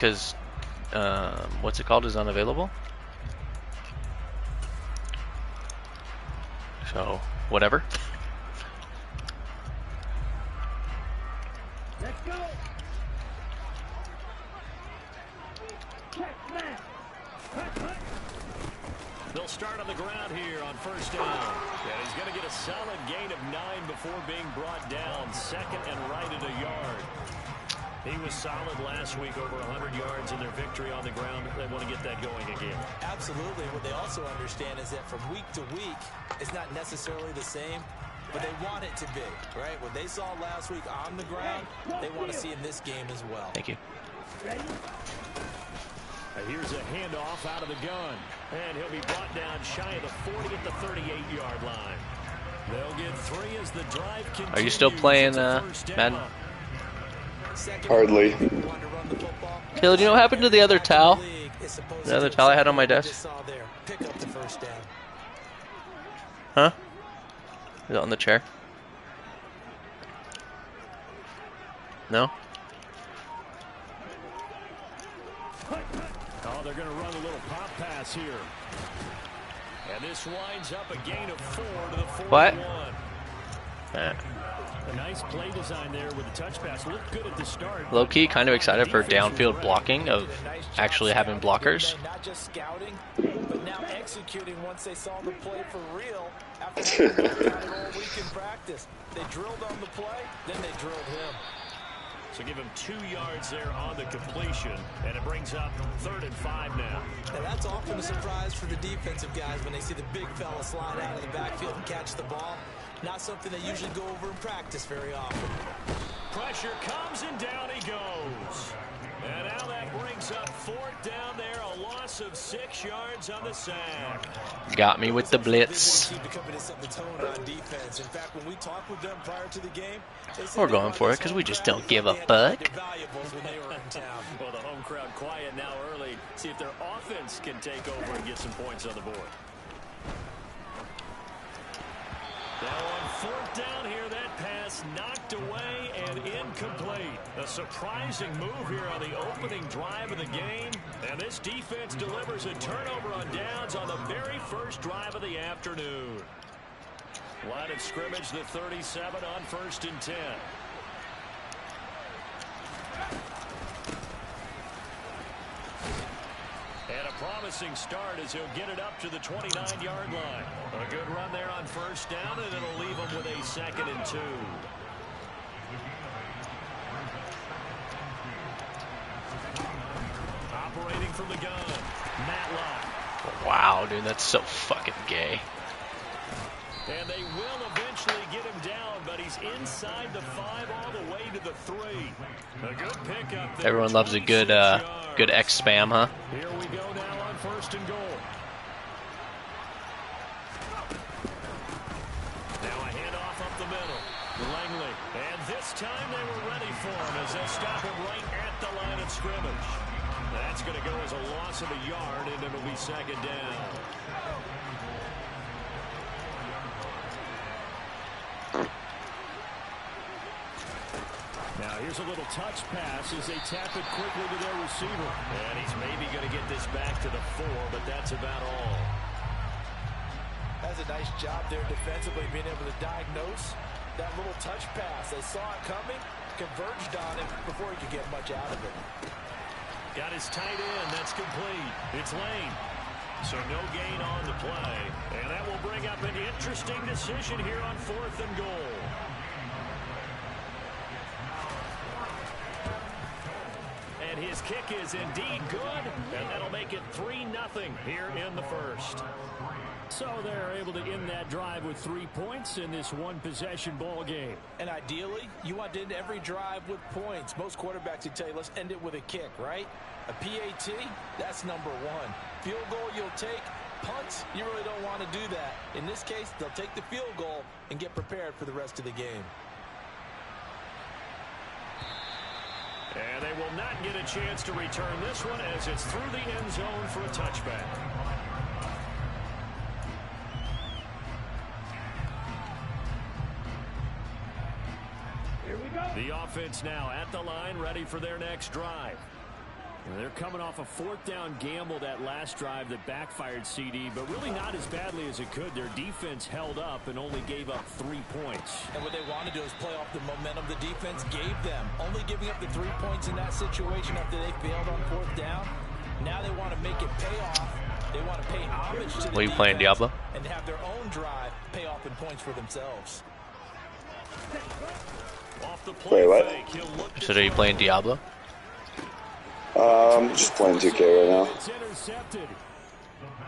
Because, what's it called is unavailable. So, whatever. Let's go. They'll start on the ground here on first down. And he's going to get a solid gain of 9 before being brought down. Second and right at a yard. He was solid last week, over 100 yards in their victory on the ground. They want to get that going again. Absolutely. What they also understand is that from week to week, it's not necessarily the same, but they want it to be, right? What they saw last week on the ground, they want to see in this game as well. Thank you. Here's a handoff out of the gun. And he'll be brought down shy of the 40 at the 38-yard line. They'll get 3 as the drive continues. Are you still playing Madden? Hardly. Caleb, do you know what happened to the other towel? The other towel I had on my desk? Huh? Is it on the chair? No? Oh, they're going to run a little pop pass here. And this winds up a gain of 4 to the 41. What? A nice play design there with a touch pass. Looked good at the start. Low-key, kind of excited for downfield blocking of actually having blockers. Not just scouting, but now executing once they saw the play for real after having all week in practice. They drilled on the play, then they drilled him. So give him 2 yards there on the completion, and it brings up 3rd and 5 now. Now that's often a surprise for the defensive guys when they see the big fella slide out of the backfield and catch the ball. Not something they usually go over in practice very often. Pressure comes and down he goes. And now that brings up 4th down there, a loss of 6 yards on the sack. Got me with the blitz. We're going for it because we just don't give a fuck. Well, the home crowd quiet now early. See if their offense can take over and get some points on the board. Now on 4th down here, that pass knocked away and incomplete. A surprising move here on the opening drive of the game. And this defense delivers a turnover on downs on the very first drive of the afternoon. Line of scrimmage, the 37 on 1st and 10. And a promising start as he'll get it up to the 29-yard line. A good run there on 1st down, and it'll leave him with a 2nd and 2. Operating from the gun, Matlock. Wow, dude, that's so fucking gay. And they will eventually get him down, but he's inside the 5 all the way to the 3. A good pickup there. Everyone loves a good good X spam, huh? Here we go now on 1st and goal. Now a handoff up the middle. Langley. And this time they were ready for him as they stop him right at the line of scrimmage. That's going to go as a loss of a yard, and it'll be 2nd down. Now here's a little touch pass as they tap it quickly to their receiver. And he's maybe going to get this back to the 4, but that's about all. That's a nice job there defensively, being able to diagnose that little touch pass. They saw it coming, converged on it before he could get much out of it. Got his tight end. That's complete. It's Lane. So no gain on the play. And that will bring up an interesting decision here on 4th and goal. And his kick is indeed good, and that'll make it 3-0 here in the first. So they're able to end that drive with 3 points in this one-possession ball game. And ideally, you want to end every drive with points. Most quarterbacks would tell you, let's end it with a kick, right? A PAT, that's number 1. Field goal you'll take. Punts, you really don't want to do that. In this case, they'll take the field goal and get prepared for the rest of the game. And they will not get a chance to return this one as it's through the end zone for a touchback. Here we go. The offense now at the line, ready for their next drive. They're coming off a 4th down gamble that last drive that backfired, CD, but really not as badly as it could. Their defense held up and only gave up 3 points. And what they want to do is play off the momentum the defense gave them. Only giving up the 3 points in that situation after they failed on 4th down. Now they want to make it pay off. They want to pay homage to the What are you playing, Diablo? and have their own drive pay off in points for themselves. Off the play Wait, what? fake, he'll look to So are you playing Diablo? I'm just playing 2K right now. It's intercepted.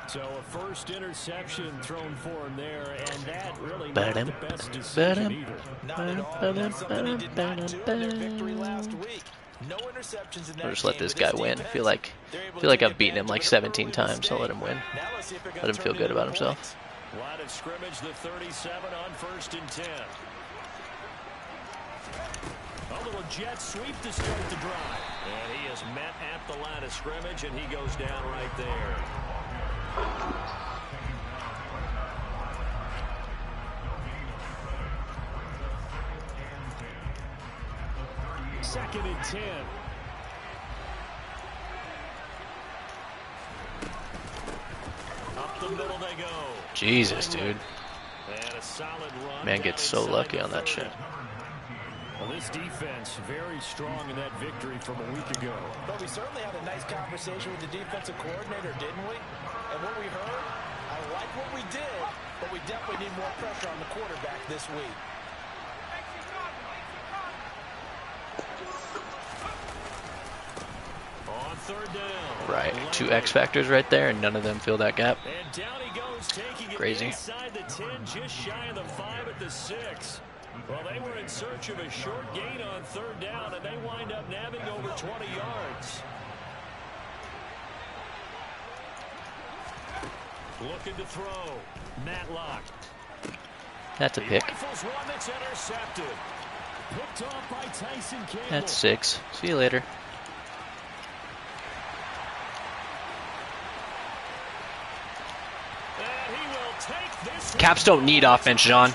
So a first interception thrown for him there, and that really not the best decision either. Not at all. That's something he did not do in their victory last week. No interceptions in that I'll just let game, this but guy win. I feel like I've beaten him like 17 times. I'll let him win. Now let's see if they're gonna Let him feel turn good it about into himself. points. Line of scrimmage, the 37 on 1st and 10. A little jet sweep to start the drive. And he is met at the line of scrimmage, and he goes down right there. Second and 10. Up the middle they go. Jesus, dude. And a solid run Man down gets so inside lucky the on that 30. shit. Well, this defense very strong in that victory from a week ago. But we certainly had a nice conversation with the defensive coordinator, didn't we? And what we heard, I like what we did, but we definitely need more pressure on the quarterback this week. On 3rd down. Right. 2 X factors right there, and none of them fill that gap. And down he goes, taking it Crazy. inside the 10, just shy of the 5 at the 6. Well, they were in search of a short gain on 3rd down, and they wind up nabbing over 20 yards. Looking to throw. Matlock. That's a pick. Rifles one that's intercepted. Picked off by Tyson Campbell. That's 6. See you later. And he will take this Caps don't need offense, John.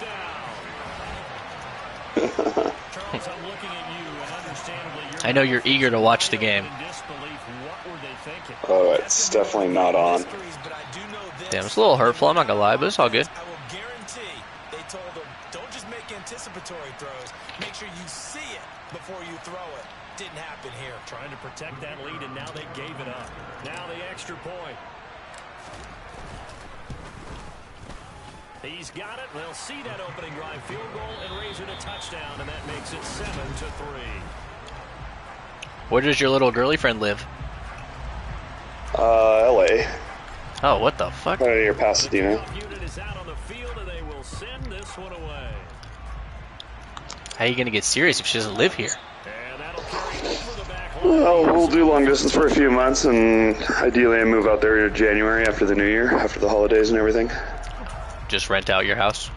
Charles, I'm looking at you, and understandably, I know you're eager to watch the game. in disbelief. What were they thinking? Oh, it's definitely not on. But I do know this. Damn, it's a little hurtful. I'm not gonna lie, but it's all good. I will guarantee they told them, don't just make anticipatory throws. Make sure you see it before you throw it. Didn't happen here. Trying to protect that lead, and now they gave it up. Now the extra point. He's got it. They'll see that opening drive field goal and raise it a touchdown, and that makes it 7-3. Where does your little girly friend live? LA. Oh, what the fuck? Right near Pasadena. The unit is out on the field, and they will send this one away. How are you gonna get serious if she doesn't live here? And that'll carry over the back line. Well, we'll do long distance for a few months, and ideally I move out there in January after the New Year, after the holidays and everything. Just rent out your house?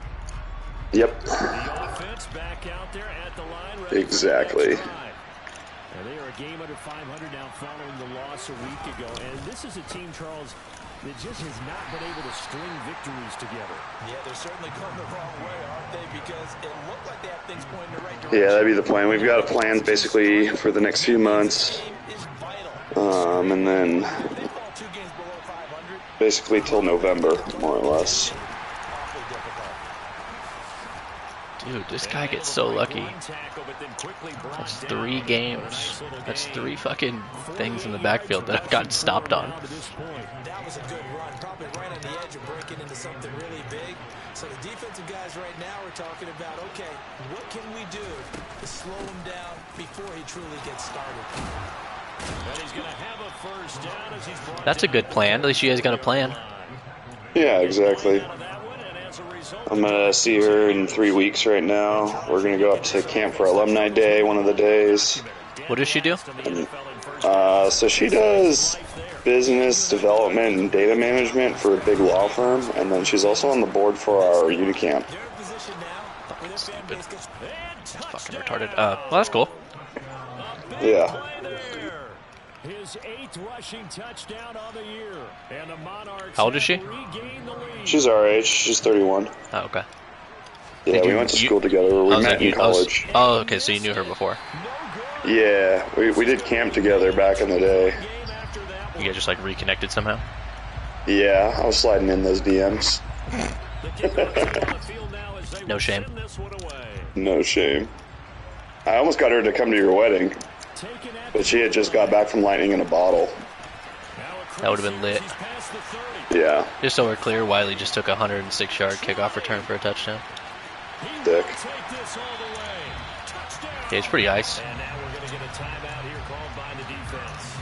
Yep. The offense back out there at the line. Ready Exactly. for the next drive. And they are a game under 500 now following the loss a week ago. And this is a team, Charles, that just has not been able to string victories together. Yeah, they're certainly going the wrong way, aren't they? Because it looked like they have things pointing in the right direction. Yeah, that'd be the plan. We've got a plan basically for the next few months, This game is vital. and then If they fall 2 games below 500, basically till November, more or less. awfully difficult. Dude, this guy gets so lucky. That's 3 games. That's 3 fucking things in the backfield that I've gotten stopped on. That was a good run. Probably right on the edge of breaking into something really big. So the defensive guys right now are talking about, okay, what can we do to slow him down before he truly gets started? And he's going to have a first down as he's brought That's a good plan. At least you guys got a plan. Yeah, exactly. I'm gonna see her in 3 weeks right now. We're gonna go up to camp for Alumni Day one of the days. What does she do? So she does business development and data management for a big law firm, and then she's also on the board for our unicamp. They're in position now. Fucking stupid. Fucking retarded. Well, that's cool. Yeah. His 8th rushing touchdown on the year. And the Monarchs How old is she? regain the lead. She's our age. She's 31. Oh, okay. Yeah, Did we you- went to you- school together. I We was met like, in college. Oh, okay, so you knew her before. Yeah, we did camp together back in the day. You guys just like reconnected somehow? Yeah, I was sliding in those DMs. No shame. No shame. I almost got her to come to your wedding, but she had just got back from lightning in a bottle. That would have been lit. Yeah. Just so we're clear, Wiley just took a 106-yard kickoff return for a touchdown. Dick. Yeah, it's pretty ice. And now we're going to get a timeout here called by the defense.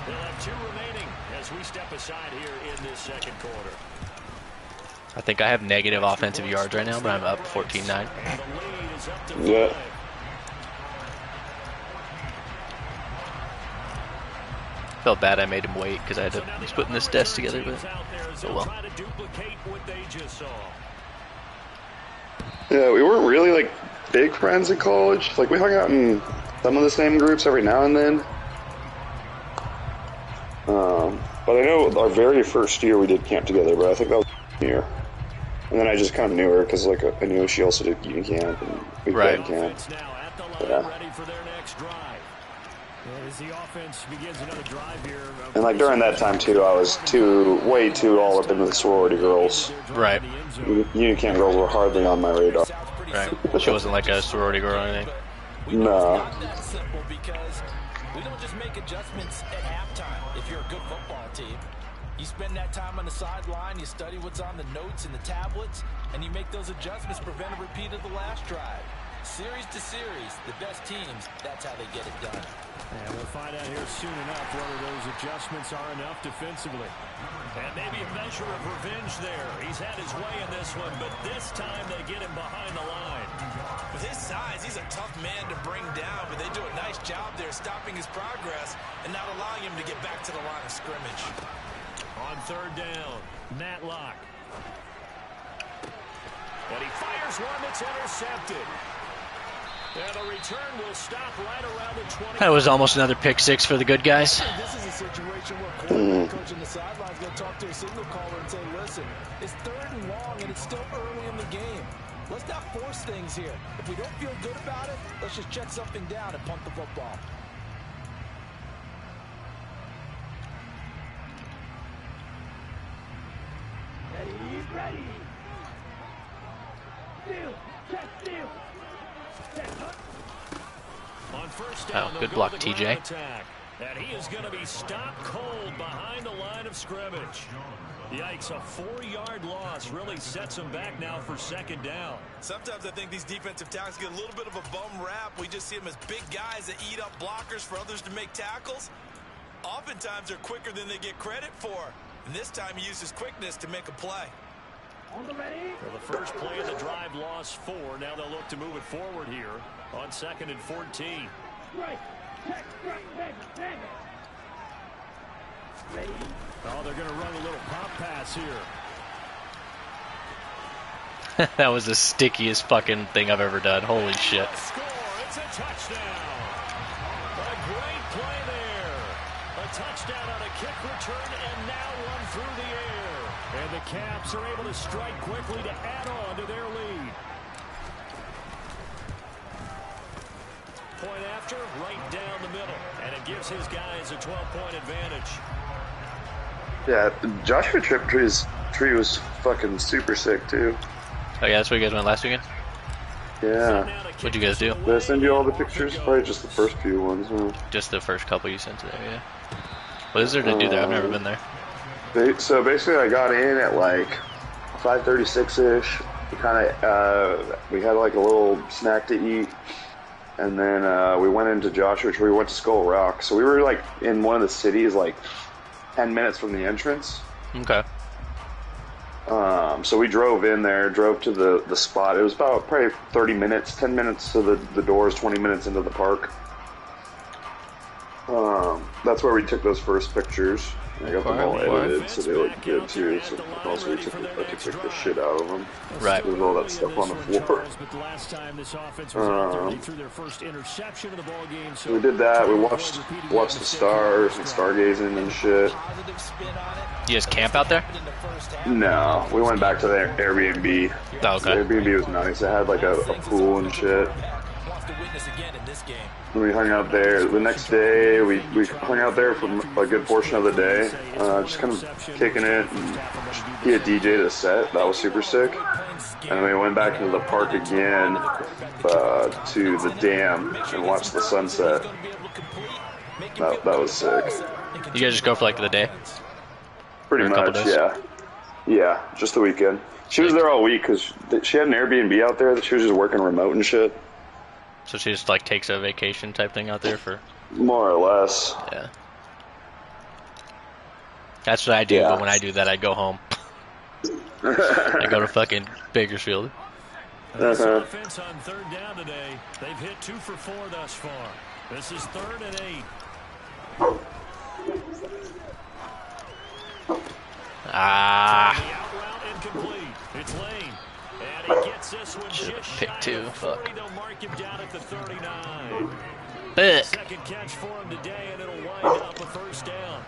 They'll have 2 remaining as we step aside here in this second quarter. I think I have negative offensive yards right now, but I'm up 14-9. Yeah. Felt bad I made him wait because I had to was putting this desk together, but oh well. Yeah, we weren't really like big friends in college. Like we hung out in some of the same groups every now and then. But I know our very first year we did camp together, but I think that was year. And then I just kind of knew her because like I knew she also did union camp and we played camp. Yeah. As the offense begins another drive here. And like during that time too, I was way too all up into the sorority girls. Right. Union camp girls were hardly on my radar. Right. She wasn't like a sorority girl or anything. No. Because we don't just make adjustments at halftime. If you're a good football team, you spend that time on the sideline, you study what's on the notes and the tablets, and you make those adjustments, prevent a repeat of the last drive. Series to series, the best teams, that's how they get it done. And we'll find out here soon enough whether those adjustments are enough defensively. And maybe a measure of revenge there. He's had his way in this one, but this time they get him behind the line. With his size, he's a tough man to bring down, but they do a nice job there stopping his progress and not allowing him to get back to the line of scrimmage. On third down, Matlock. And he fires one that's intercepted. And the return will stop right around the 20. That was almost another pick six for the good guys. This is a situation where quarterback coach in the sideline is going to talk to a signal caller and say, listen, it's 3rd and long and it's still early in the game. Let's not force things here. If we don't feel good about it, let's just check something down and punt the football. Ready. Steal. Check steal. On first down, good block, TJ. And he is going to be stopped cold behind the line of scrimmage. Yikes, a 4-yard loss really sets him back now for 2nd down. Sometimes I think these defensive tackles get a little bit of a bum rap. We just see them as big guys that eat up blockers for others to make tackles. Oftentimes they're quicker than they get credit for. And this time he used his quickness to make a play. For the first play of the drive, lost 4. Now they'll look to move it forward here on 2nd and 14. Oh, they're going to run a little pop pass here. That was the stickiest fucking thing I've ever done. Holy shit. Score. It's a touchdown. A great play there. A touchdown on a kick return and now one through the air. And the Caps are able to strike quickly to add on to their lead. Point after, right down the middle. And it gives his guys a 12-point advantage. Yeah, Joshua Triptree's tree was fucking super sick too. Oh yeah, that's where you guys went last weekend? Yeah. What'd you guys do? Did I send you all the pictures? Probably just the first few ones. Huh? Just the first couple you sent to there, yeah. What is there to do there? I've never been there. So basically I got in at like 5:36ish. We had like a little snack to eat. And then we went into Joshua Tree. We went to Skull Rock. So we were like in one of the cities like 10 minutes from the entrance. Okay. So we drove in there, drove to the spot. It was about probably 30 minutes, 10 minutes to the doors, 20 minutes into the park. That's where we took those first pictures. I got them all edited, so they look good too. So also I took the shit out of them. Right. There's all that stuff on the floor. So we did that. We watched the stars and stargazing and shit. You guys camp out there? No, we went back to the Airbnb. Oh, okay. The Airbnb was nice. It had like a pool and shit. to witness again in this game. We hung out there. The next day, we hung out there for a good portion of the day, just kind of kicking it. And he had DJ'd a set. That was super sick. And then we went back into the park again to the dam and watched the sunset. That was sick. You guys just go for like the day? Pretty Or a couple much, days? yeah. Yeah, just the weekend. She was there all week because she had an Airbnb out there that she was just working remote and shit. So she just like takes a vacation type thing out there for... More or less. Yeah. That's what I do, Yeah. but when I do that, I go home. I go to fucking Bakersfield. This offense on third down today, they've hit 2 for 4 thus far. This is 3rd and 8. Ah. The out route incomplete. It's Lane. And he gets this one just pick shy two. of 40. Fuck. They'll mark him down at the 39. Fuck. Second catch for him today, and it'll wind up a first down.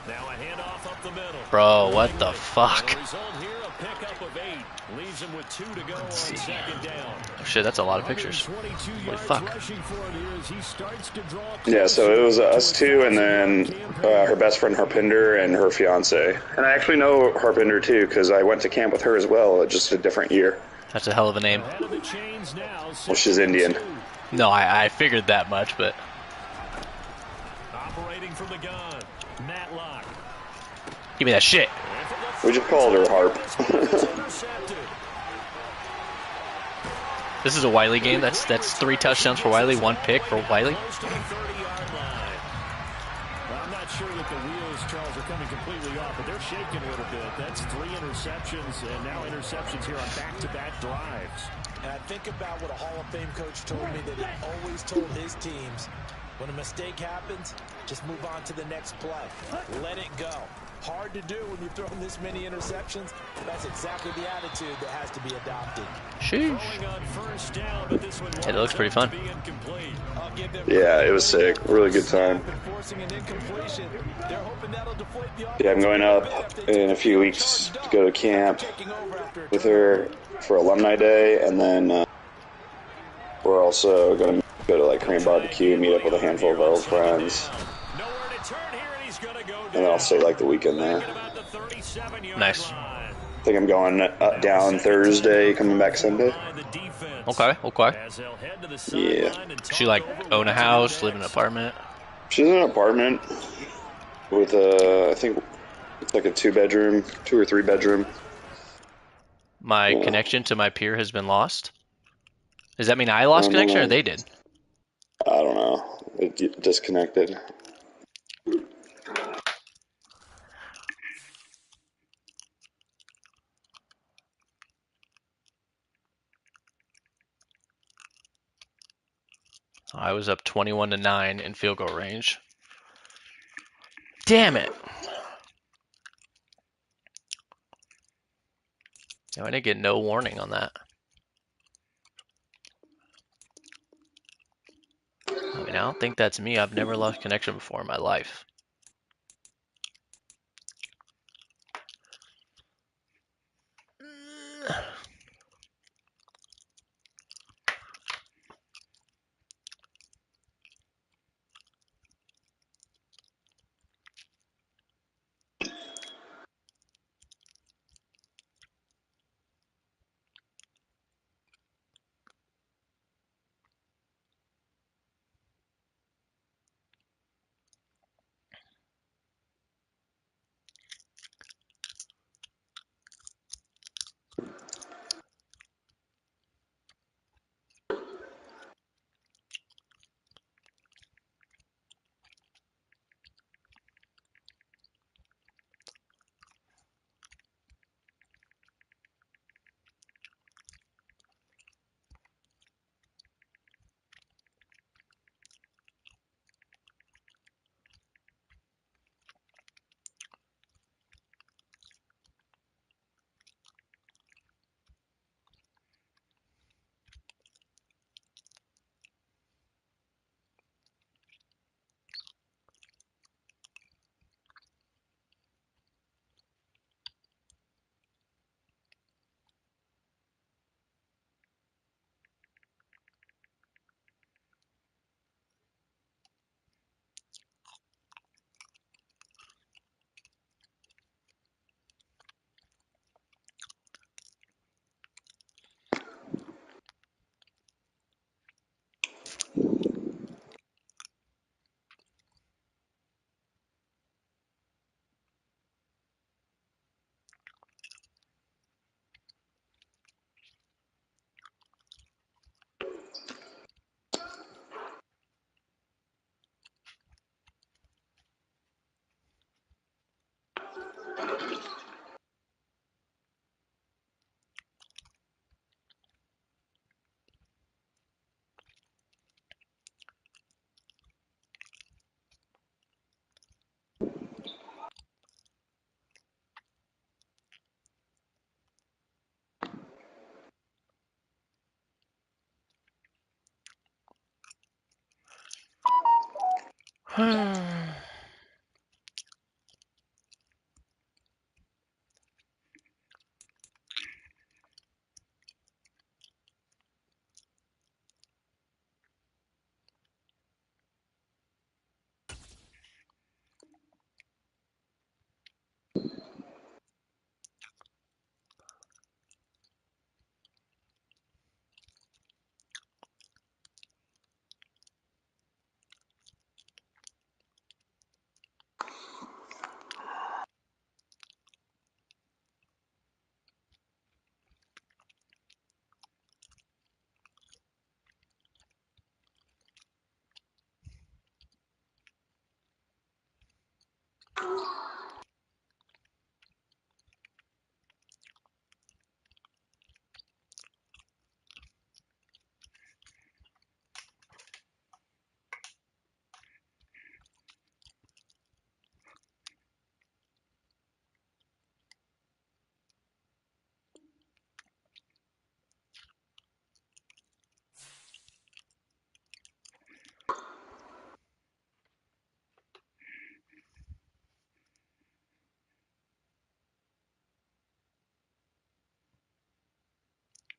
Now a handoff up the middle. Bro, what the fuck? The result here, a pickup of 8. Leaves him with 2 to go on second down. Oh, shit, that's a lot of pictures. 122 Holy yards fuck. rushing for him here as he starts to draw Yeah, so it was us two, and then her best friend Harpinder and her fiance. And I actually know Harpinder too because I went to camp with her as well, just a different year. That's a hell of a name. Ahead of the chains now, Well, she's Indian. 2. No, I figured that much, but... Operating from the gun, Matlock. Give me that shit. We just called her Harp. Intercepted. This is a Wiley game. That's 3 touchdowns for Wiley, 1 pick for Wiley. Close to the 30-yard line. Well, I'm not sure that the wheels, Charles, are coming completely off, but they're shaking a little bit. That's 3 interceptions, and now interceptions here on back-to-back drives. And I think about what a Hall of Fame coach told me that he always told his teams, when a mistake happens, just move on to the next play. Let it go. Hard to do when you've thrown this many interceptions. That's exactly the attitude that has to be adopted. Sheesh. Throwing on first down, but this one Hey, that looks pretty fun. winds up to be incomplete. I'll give them Yeah, it was sick. Really good time. forcing an incompletion. They're hoping that'll deflate the Yeah, I'm going up in a few weeks to go to camp with her for Alumni Day, and then we're also going to go to like Korean barbecue, meet up with a handful of our old friends, Nowhere to turn here, and he's going to go and then I'll stay like the weekend there. about the 37-yard Nice. line. I think I'm going down Thursday, coming back Sunday. The defense. Okay. As they'll head to the Yeah. sideline and She talk like over own a what's house, live in an next. apartment. She's in an apartment with I think it's like a 2-bedroom, 2 or 3-bedroom. My Yeah. connection to my peer has been lost. Does that mean I lost connection or they did? I don't know. It disconnected. I was up 21-9 in field goal range. Damn it. No, I didn't get no warning on that. I mean, I don't think that's me. I've never lost connection before in my life.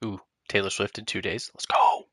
Ooh, Taylor Swift in 2 days. Let's go.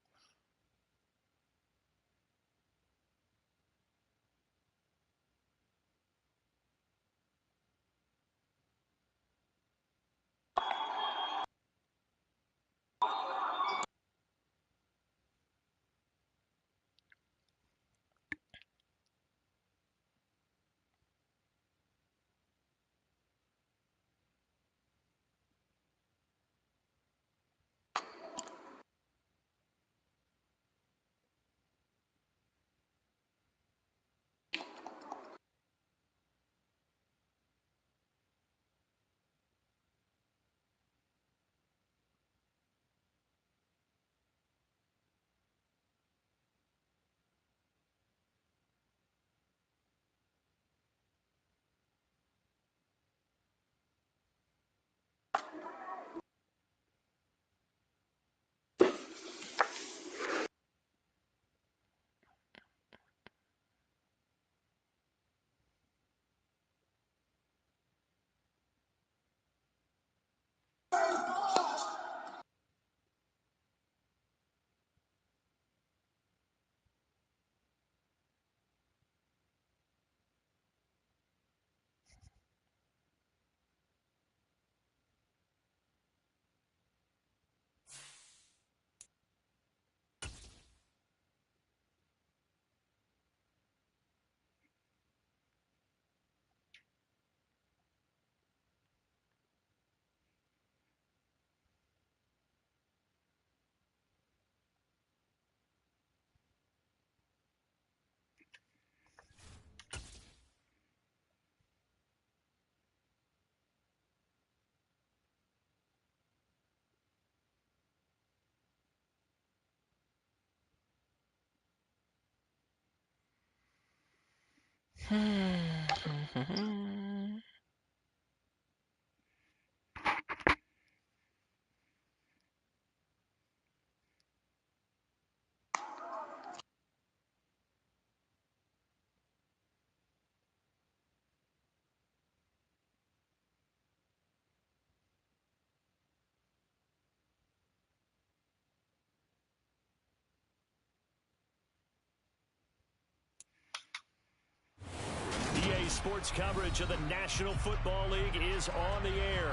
EA Sports coverage of the National Football League is on the air.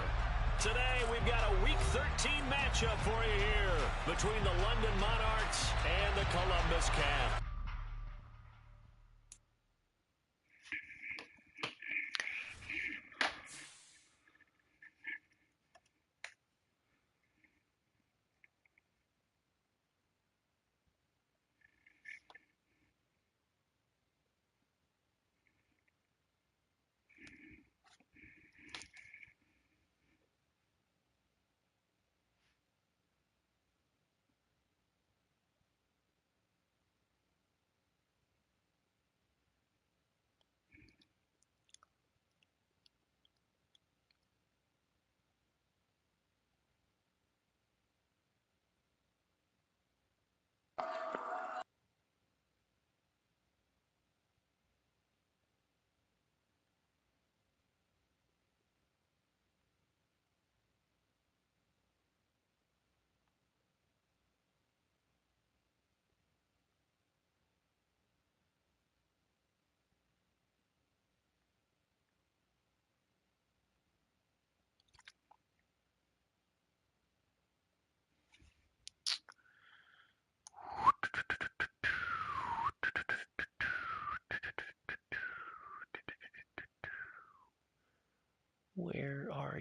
Today, we've got a Week 13 matchup for you here between the London Monarchs and the Columbus Cavs.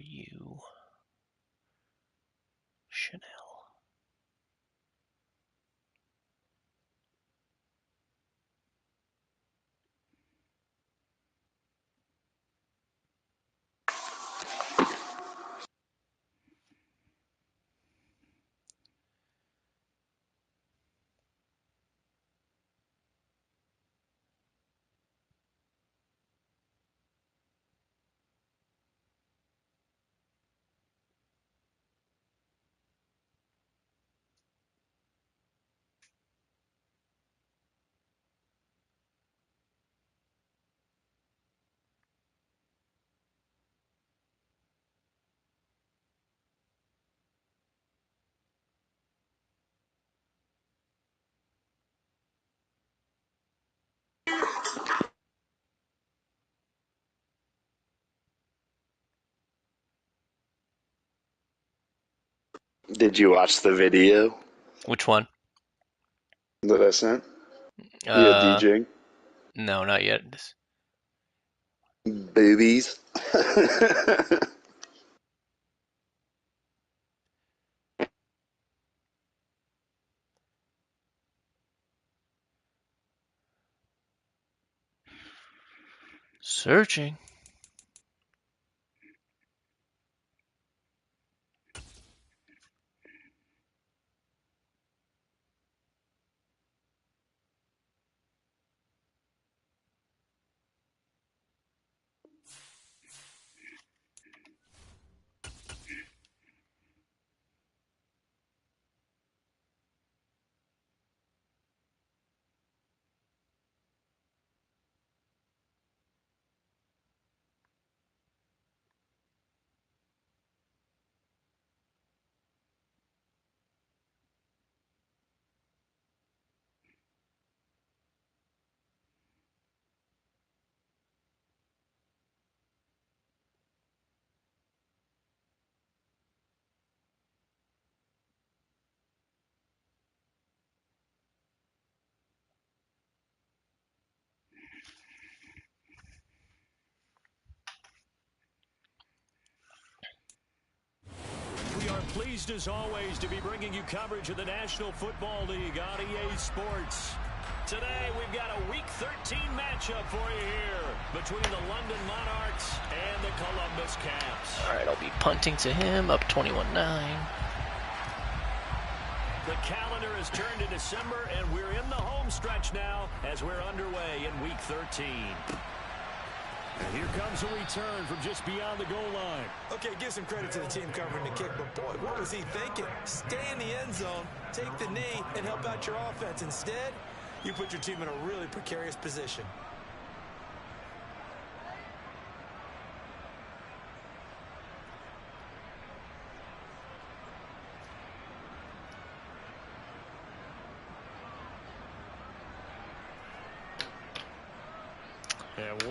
you? Chanel. Did you watch the video Which one? that I sent? Yeah, DJing. No, not yet. Boobies. Searching. We are pleased as always to be bringing you coverage of the National Football League on EA Sports. Today we've got a Week 13 matchup for you here between the London Monarchs and the Columbus Caps. All right, I'll be punting to him, up 21-9. The calendar has turned to December, and we're in the home stretch now as we're underway in Week 13. And here comes a return from just beyond the goal line. Okay, give some credit to the team covering the kick, but boy, what was he thinking? Stay in the end zone, take the knee, and help out your offense. Instead, you put your team in a really precarious position.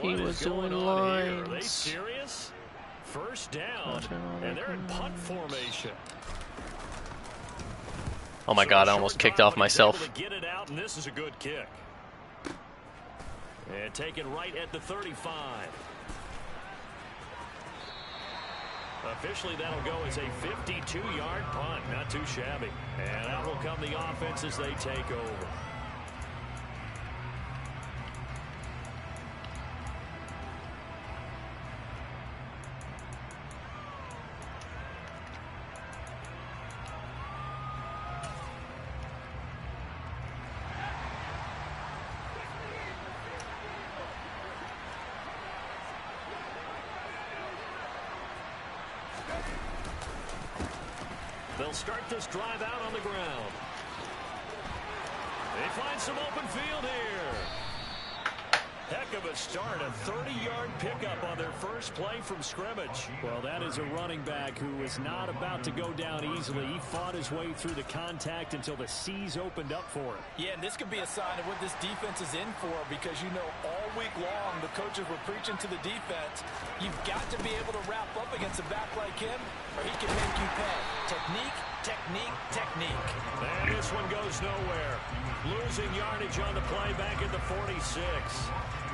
He was doing lines. Are they serious? First down, and they're in punt formation. Oh my God, I almost kicked off myself. To get it out, and this is a good kick. And taken right at the 35. Officially, that'll go as a 52-yard punt. Not too shabby. And out will come the offense as they take over. They'll start this drive out on the ground. They find some open field here. Heck of a start, a 30-yard pickup on their first play from scrimmage. Well, that is a running back who is not about to go down easily. He fought his way through the contact until the C's opened up for him. Yeah, and this could be a sign of what this defense is in for, because you know all week long the coaches were preaching to the defense. You've got to be able to wrap up against a back like him, or he can make you pay. Technique Technique, technique. And this one goes nowhere. Losing yardage on the play back at the 46.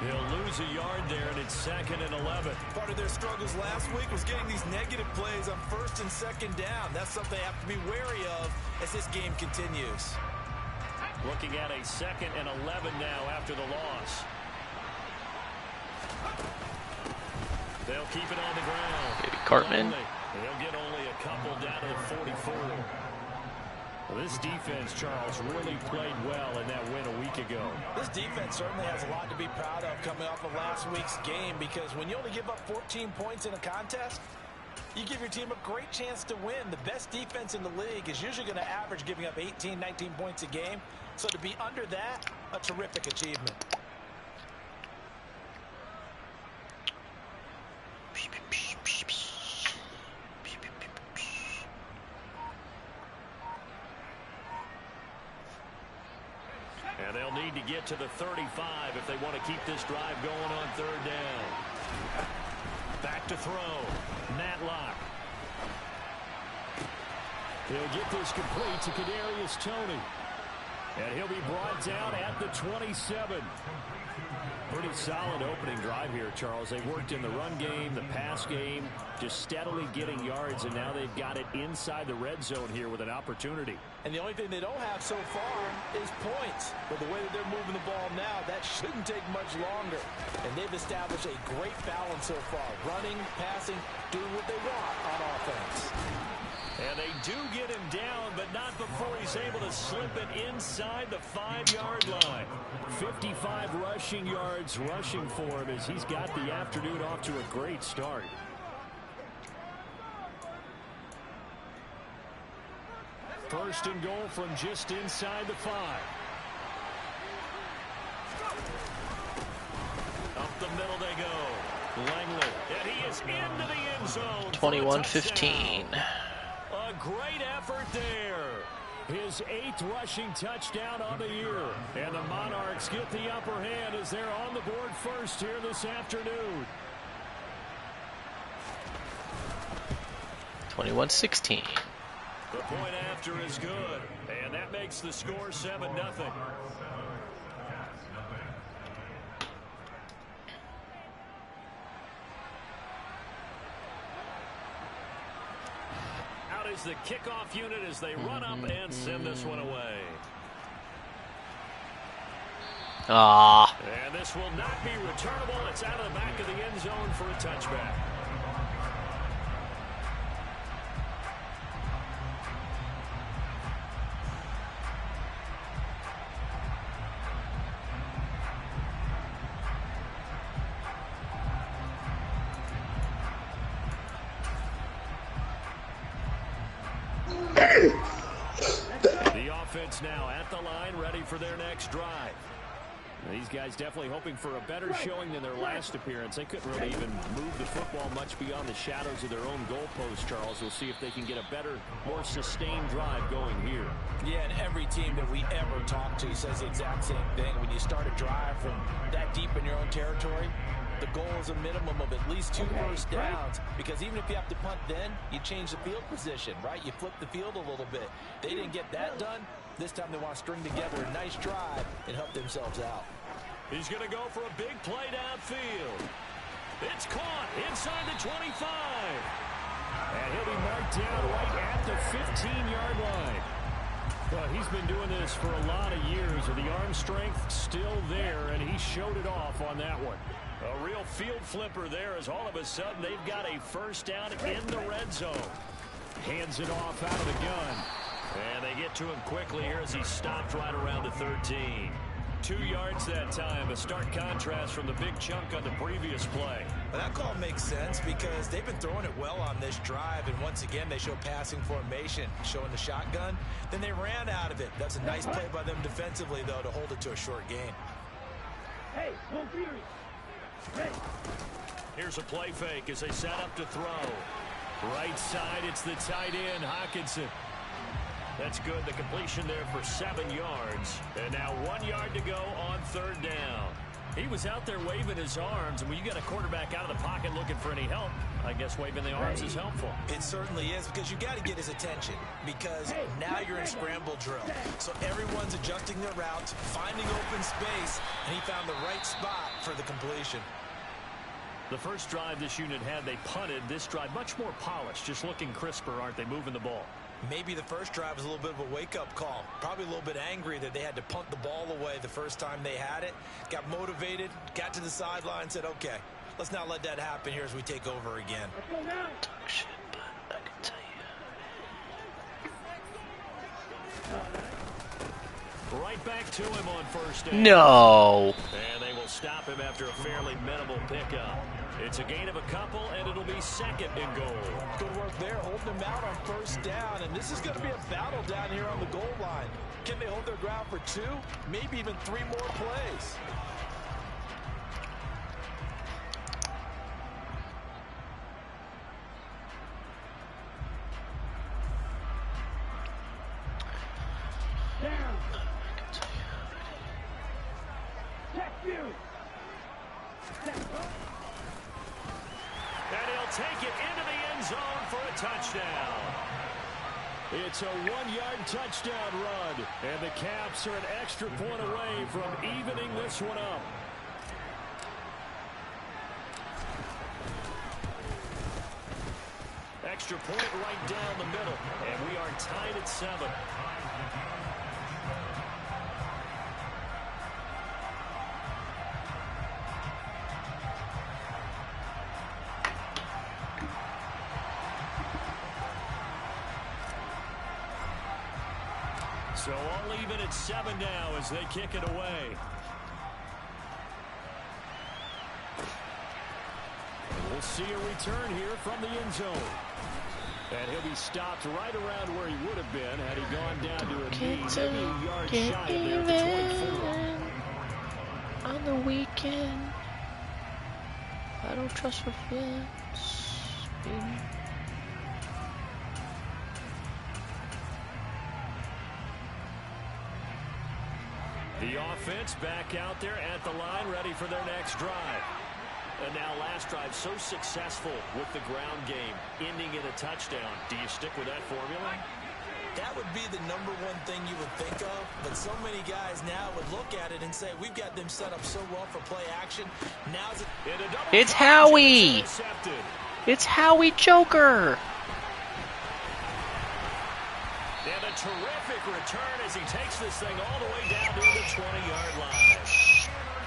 He'll lose a yard there, and it's 2nd and 11. Part of their struggles last week was getting these negative plays on 1st and 2nd down. That's something they have to be wary of as this game continues. Looking at a 2nd and 11 now after the loss. They'll keep it on the ground. Maybe Cartman. They'll get only a couple down to the 44. Well, this defense, Charles, really played well in that win a week ago. This defense certainly has a lot to be proud of coming off of last week's game, because when you only give up 14 points in a contest, you give your team a great chance to win. The best defense in the league is usually going to average giving up 18, 19 points a game. So to be under that, a terrific achievement. And they'll need to get to the 35 if they want to keep this drive going on 3rd down. Back to throw. Matlock. He'll get this complete to Kadarius Toney. And he'll be brought down at the 27. Pretty solid opening drive here, Charles. They worked in the run game, the pass game, just steadily getting yards, and now they've got it inside the red zone here with an opportunity. And the only thing they don't have so far is points. But the way that they're moving the ball now, that shouldn't take much longer. And they've established a great balance so far. Running, passing, doing what they want on offense. And they do get him down, but not before he's able to slip it inside the 5-yard line. 55 rushing yards rushing for him as he's got the afternoon off to a great start. First and goal from just inside the 5. Up the middle they go. Langley, and he is into the end zone. 21-15. A great effort there. His 8th rushing touchdown on the year. And the Monarchs get the upper hand as they're on the board first here this afternoon. 21-16. The point after is good. And that makes the score 7-0. Is the kickoff unit as they run up and send this one away. And this will not be returnable. It's out of the back of the end zone for a touchback. The offense now at the line, ready for their next drive. These guys definitely hoping for a better showing than their last appearance. They couldn't really even move the football much beyond the shadows of their own goalpost, Charles. We'll see if they can get a better, more sustained drive going here. Yeah, and every team that we ever talk to says the exact same thing. When you start a drive from that deep in your own territory, the goal is a minimum of at least 2 first downs, because even if you have to punt then, you change the field position, right? You flip the field a little bit. They didn't get that done. This time they want to string together a nice drive and help themselves out. He's going to go for a big play downfield. It's caught inside the 25. And he'll be marked down right at the 15-yard line. Well, he's been doing this for a lot of years, with the arm strength still there, and he showed it off on that one. A real field flipper there, as all of a sudden they've got a first down in the red zone. Hands it off out of the gun. And they get to him quickly here as he stopped right around the 13. 2 yards that time, a stark contrast from the big chunk on the previous play. Well, that call makes sense because they've been throwing it well on this drive, and once again they show passing formation, showing the shotgun. Then they ran out of it. That's a nice play by them defensively, though, to hold it to a short gain. Hey, no fury. Hey. Here's a play fake as they set up to throw. Right side, it's the tight end, Hawkinson. That's good. The completion there for 7 yards. And now 1 yard to go on 3rd down. He was out there waving his arms, and when you got a quarterback out of the pocket looking for any help, I guess waving the arms is helpful. It certainly is, because you got to get his attention, because now you're in scramble drill. So everyone's adjusting their routes, finding open space, and he found the right spot for the completion. The first drive this unit had, they punted. This drive, much more polished, just looking crisper, aren't they, moving the ball? Maybe the first drive was a little bit of a wake-up call. Probably a little bit angry that they had to punt the ball away the first time they had it. Got motivated, got to the sideline, said, okay, let's not let that happen here as we take over again. Shit, but I can tell you. Right back to him on first down. No. And they will stop him after a fairly minimal pickup. It's a gain of a couple, and it'll be second and goal. Good work there, holding him out on first down. And this is going to be a battle down here on the goal line. Can they hold their ground for 2, maybe even 3 more plays? Down. Check you. And he'll take it into the end zone for a touchdown. It's a 1-yard touchdown run, and the Caps are an extra point away from evening this one up. Extra point right down the middle, and we are tied at 7. So all even at 7 now as they kick it away. And we'll see a return here from the end zone. And he'll be stopped right around where he would have been had he gone down to a knee, maybe a yard shy of there at the 24. On the weekend, I don't trust for fits, baby. The offense back out there at the line, ready for their next drive. And now last drive so successful with the ground game, ending in a touchdown. Do you stick with that formula? That would be the #1 thing you would think of, but so many guys now would look at it and say, we've got them set up so well for play action. Now's It's Howie! It's Howie Joker! And a terrific return as he takes this thing all the way down to the 20-yard line.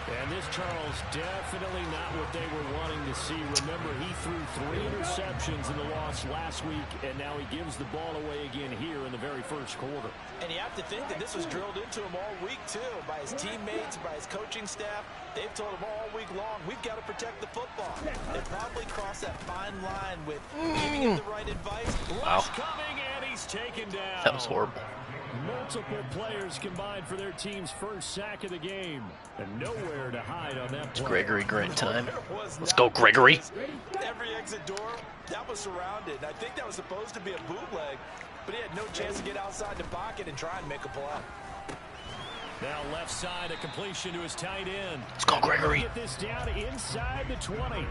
And this, Charles, definitely not what they were wanting to see. Remember, he threw 3 interceptions in the loss last week, and now he gives the ball away again here in the very first quarter. And you have to think that this was drilled into him all week, too, by his teammates, by his coaching staff. They've told him all week long, we've got to protect the football. They probably crossed that fine line with giving him the right advice. Rush coming, and he's taken down. That was horrible. Multiple players combined for their team's first sack of the game. And nowhere to hide on that play. It's Gregory Grant time. Let's go, Gregory. Every exit door, that was surrounded. I think that was supposed to be a bootleg, but he had no chance to get outside the pocket and try and make a play. Now left side, a completion to his tight end. Let's go, Gregory. Get this down inside the 20.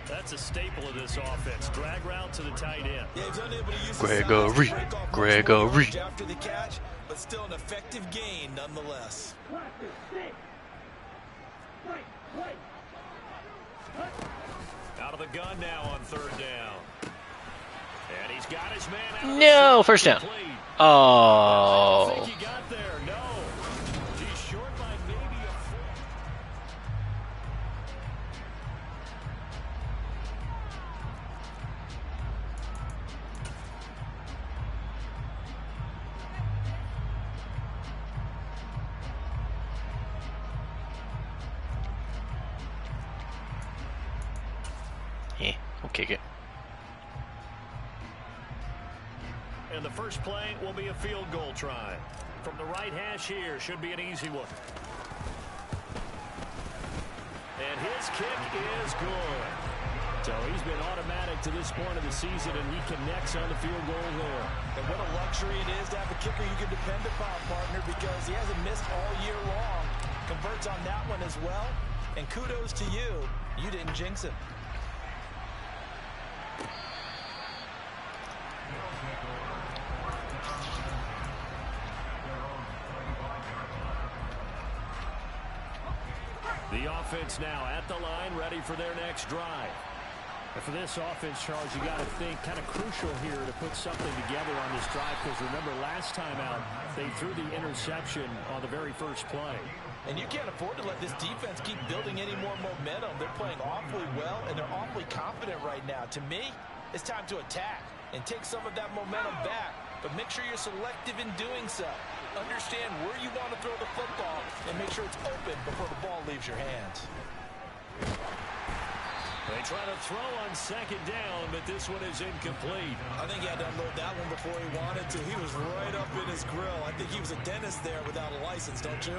That's a staple of this offense. Drag route to the tight end. Yeah, he's unable to use Gregory. Gregory. after the catch, but still an effective gain nonetheless. Out of the gun now on 3rd down. And he's got his man out of the No, zone. first down. Complete. I Oh. think he got there. No. He's short by maybe a foot. Yeah, we'll kick it. And the first play will be a field goal try. From the right hash here, should be an easy one. And his kick is good. So he's been automatic to this point of the season, and he connects on the field goal there. And what a luxury it is to have a kicker you can depend upon, partner, because he hasn't missed all year long. Converts on that one as well. And kudos to you. You didn't jinx it. The offense now at the line, ready for their next drive. And for this offense, Charles, you got to think kind of crucial here to put something together on this drive, because remember last time out, they threw the interception on the very first play. And you can't afford to let this defense keep building any more momentum. They're playing awfully well, and they're awfully confident right now. To me, it's time to attack and take some of that momentum back, but make sure you're selective in doing so. Understand where you want to throw the football and make sure it's open before the ball leaves your hands. They try to throw on second down, but this one is incomplete. I think he had to unload that one before he wanted to. He was right up in his grill. I think he was a dentist there without a license, don't you?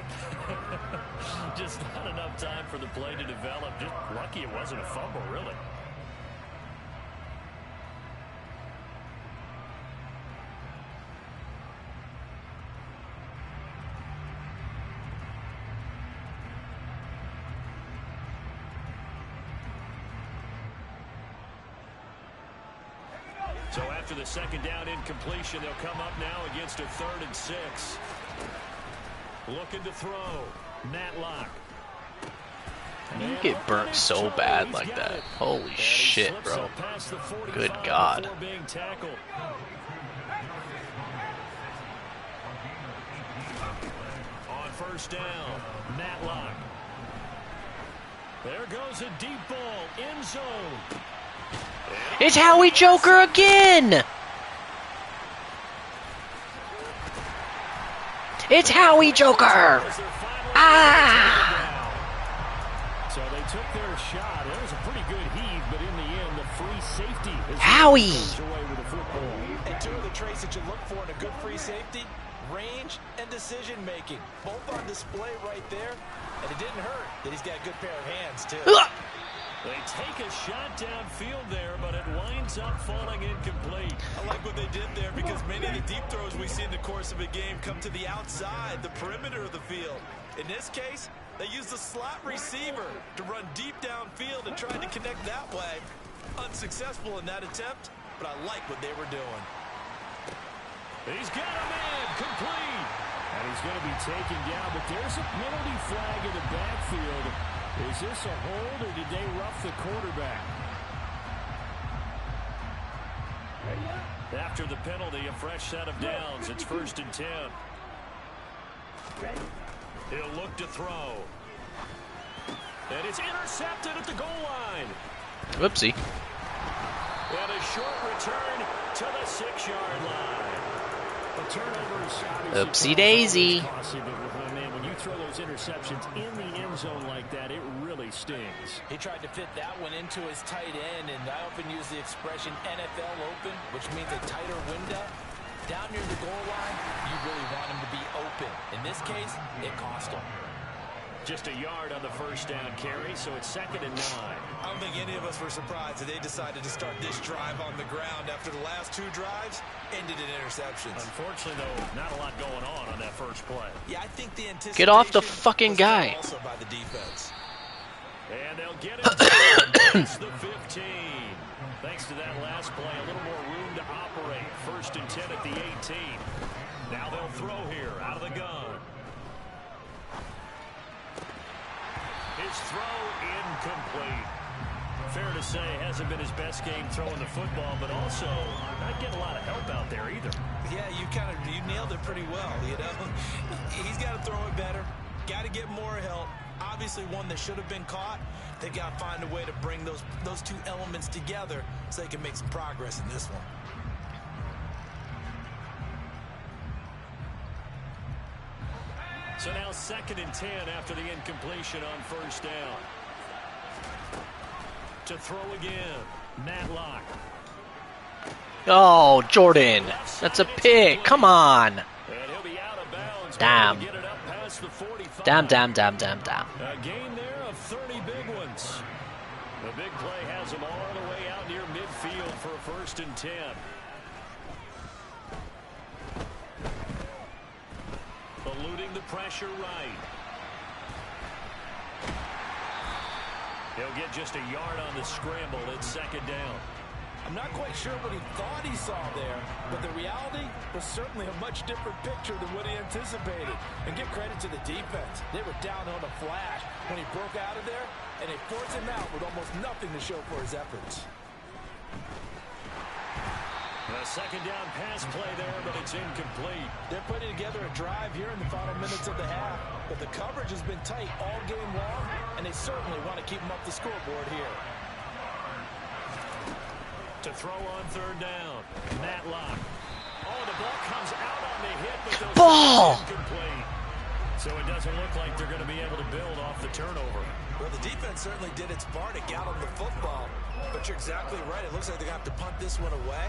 Just not enough time for the play to develop. Just lucky it wasn't a fumble, really. So after the second down incompletion, they'll come up now against a 3rd and 6. Looking to throw. Matlock. You get burnt so bad like that. Holy shit, bro. Good God. On first down, Matlock. There goes a deep ball, end zone. It's Howie Joker again! It's Howie Joker! Ah! So they took their shot. It was a pretty good heave, but in the end, the free safety is Howie! away with the football. And two of the traits that you look for in a good free safety, range and decision making. Both on display right there. And it didn't hurt that he's got a good pair of hands, too. They take a shot downfield there, but it winds up falling incomplete. I like what they did there, because many of the deep throws we see in the course of a game come to the outside, the perimeter of the field. In this case, they used the slot receiver to run deep downfield and tried to connect that way. Unsuccessful in that attempt, but I like what they were doing. He's got a man complete. And he's going to be taken down, but there's a penalty flag in the backfield. Is this a hold, or did they rough the quarterback? After the penalty, a fresh set of downs. It's 1st and 10. He'll look to throw. And it's intercepted at the goal line. Whoopsie. And a short return to the 6-yard line. Oopsie daisy. When you throw those interceptions in the end zone like that, it really stings. He tried to fit that one into his tight end, and I often use the expression NFL open, which means a tighter window. Down near the goal line, you really want him to be open. In this case, it cost him. Just a yard on the first down carry, so it's 2nd and 9. I don't think any of us were surprised that they decided to start this drive on the ground after the last 2 drives ended in interceptions. Unfortunately, though, not a lot going on that first play. Yeah, I think the anticipation Get off the fucking guy. Also by the defense. And they'll get it to the 15. Thanks to that last play, a little more room to operate. 1st and 10 at the 18. Now they'll throw here out of the gun. His throw incomplete. Fair to say, hasn't been his best game throwing the football, but also not getting a lot of help out there either. Yeah, you nailed it pretty well, you know. He's got to throw it better. Got to get more help. Obviously one that should have been caught. They got to find a way to bring those 2 elements together so they can make some progress in this one. So now 2nd and 10 after the incompletion on first down. To throw again, Matlock. Oh, Jordan. That's a pick. Come on. And he'll be out of bounds. Damn. Get it up past the 45. Damn. A gain there of 30 big ones. The big play has them all the way out near midfield for a 1st and 10. Eluding the pressure right. He'll get just a yard on the scramble. It's second down. I'm not quite sure what he thought he saw there, but the reality was certainly a much different picture than what he anticipated. And give credit to the defense. They were down on a flash when he broke out of there, and they forced him out with almost nothing to show for his efforts. A second down pass play there, but it's incomplete. They're putting together a drive here in the final minutes of the half, but the coverage has been tight all game long, and they certainly want to keep them up the scoreboard here. To throw on third down, Matlock. Oh, the ball comes out on the hit, but those ball incomplete. So it doesn't look like they're going to be able to build off the turnover. Well, the defense certainly did its part to get on the football, but you're exactly right. It looks like they're going to have to punt this one away,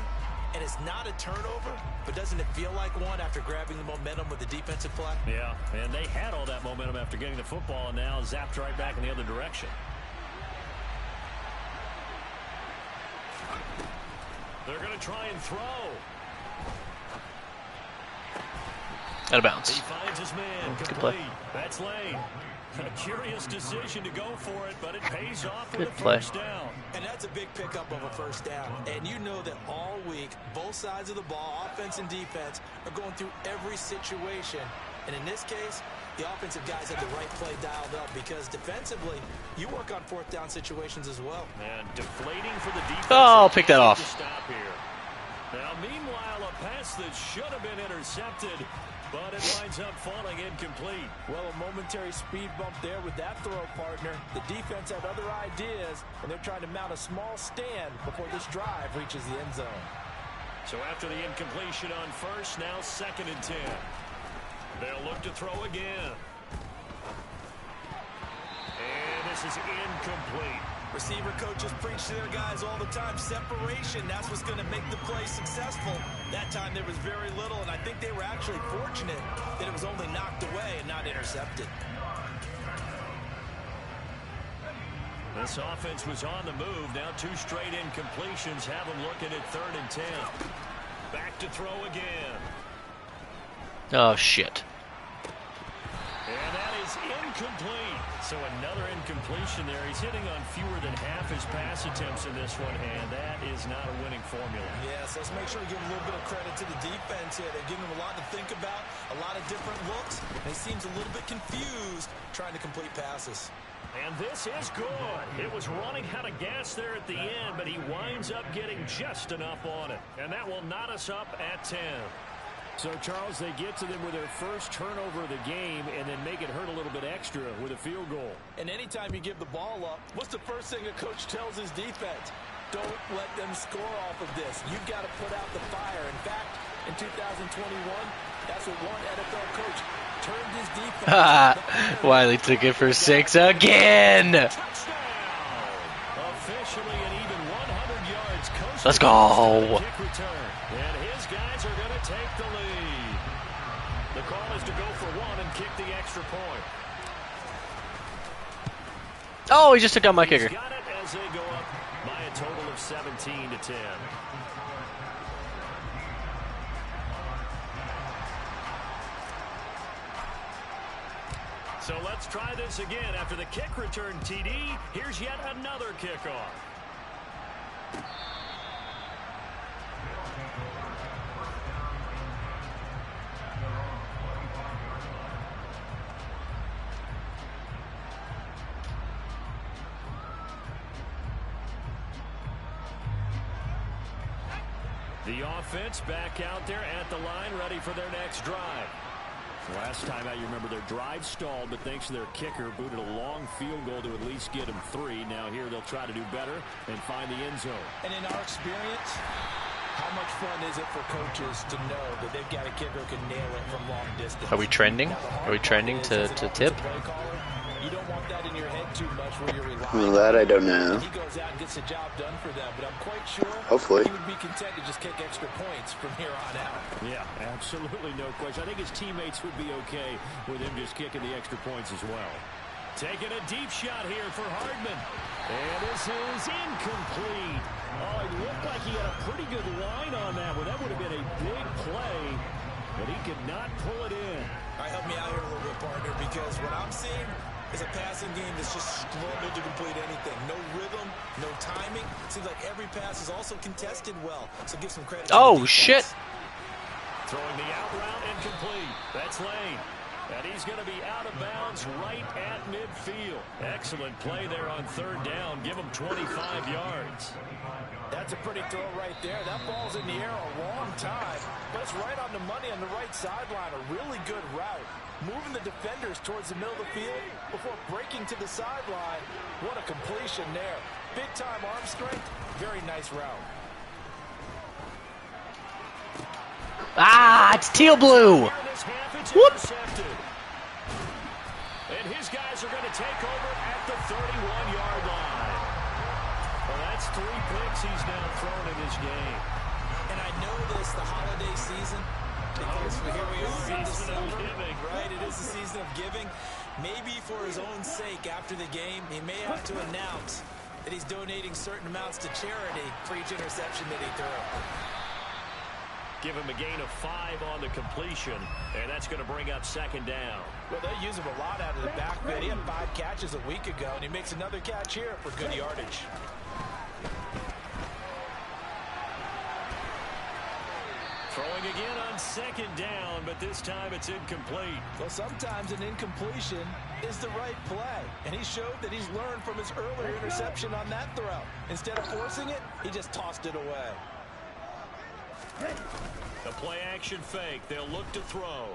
and it's not a turnover, but doesn't it feel like one after grabbing the momentum with the defensive play? Yeah, and they had all that momentum after getting the football, and now zapped right back in the other direction. They're going to try and throw. Out of bounds. He finds his man. Good play. That's Lane. A curious decision to go for it, but it pays off with Good a play. first down. And that's a big pickup of a first down. And you know that all week, both sides of the ball, offense and defense, are going through every situation. And in this case, the offensive guys had the right play dialed up because defensively, you work on fourth down situations as well. And deflating for the defense. Oh, pick that off. Stop here. Now, meanwhile, a pass that should have been intercepted, but it winds up falling incomplete. Well, a momentary speed bump there with that throw partner. The defense had other ideas, and they're trying to mount a small stand before this drive reaches the end zone. So after the incompletion on first, now 2nd and 10. They'll look to throw again. And this is incomplete. Receiver coaches preach to their guys all the time. Separation, that's what's going to make the play successful. That time there was very little, and I think they were actually fortunate that it was only knocked away and not intercepted. This offense was on the move. Now 2 straight incompletions have them looking at 3rd and 10. Back to throw again. Oh, shit. And that is incomplete. So another incompletion there. He's hitting on fewer than half his pass attempts in this one, and that is not a winning formula. Yes, let's make sure we give a little bit of credit to the defense here. They're giving him a lot to think about, a lot of different looks, and he seems a little bit confused trying to complete passes. And this is good. It was running out of gas there at the end, but he winds up getting just enough on it. And that will knot us up at 10. So, Charles, they get to them with their first turnover of the game and then make it hurt a little bit extra with a field goal. And anytime you give the ball up, what's the first thing a coach tells his defense? Don't let them score off of this. You've got to put out the fire. In fact, in 2021, that's what one NFL coach turned his defense. Wiley took it for 6 again. Touchdown! Officially an even 100 yards. Let's go. Kick return. And his guys are going to take the lead. The call is to go for 1 and kick the extra point. Oh, he just took out my kicker. He's got it as they go up by a total of 17 to 10. So let's try this again. After the kick return TD, here's yet another kickoff. The offense back out there at the line, ready for their next drive. Last time out, you remember their drive stalled, but thanks to their kicker, booted a long field goal to at least get them 3. Now here they'll try to do better and find the end zone. And in our experience, how much fun is it for coaches to know that they've got a kicker who can nail it from long distance? Are we trending? Are we trending to tip? You don't want that in your head too much where you're relying. Well, that I don't know. He goes out and gets the job done for them, but I'm quite sure Hopefully. he would be content to just kick extra points from here on out. Yeah, absolutely no question. I think his teammates would be okay with him just kicking the extra points as well. Taking a deep shot here for Hardman. And this is incomplete. Oh, it looked like he had a pretty good line on that one. That would have been a big play, but he could not pull it in. All right, help me out here a little bit, partner, because what I'm seeing is a passing game that's just struggled to complete anything. No rhythm, no timing. Seems like every pass is also contested well. So give some credit to the defense. Shit. Throwing the out route incomplete. That's Lane. And he's going to be out of bounds right at midfield. Excellent play there on third down. Give him 25 yards. That's a pretty throw right there. That ball's in the air a long time, but it's right on the money on the right sideline. A really good route. Moving the defenders towards the middle of the field before breaking to the sideline. What a completion there. Big-time arm strength. Very nice route. It's teal blue. Whoop. And his guys are going to take over at the 31-yard line. Well, that's 3 picks he's now thrown in this game. And I know this, the holiday season, because here we are in December, right? It is the season of giving. Maybe for his own sake after the game, he may have to announce that he's donating certain amounts to charity for each interception that he threw. Give him a gain of 5 on the completion, and that's going to bring up second down. Well, they use him a lot out of the backfield. He had 5 catches a week ago, and he makes another catch here for good yardage. Throwing again on second down, but this time it's incomplete. Well, sometimes an incompletion is the right play, and he showed that he's learned from his earlier interception on that throw. Instead of forcing it, he just tossed it away. A play-action fake. They'll look to throw.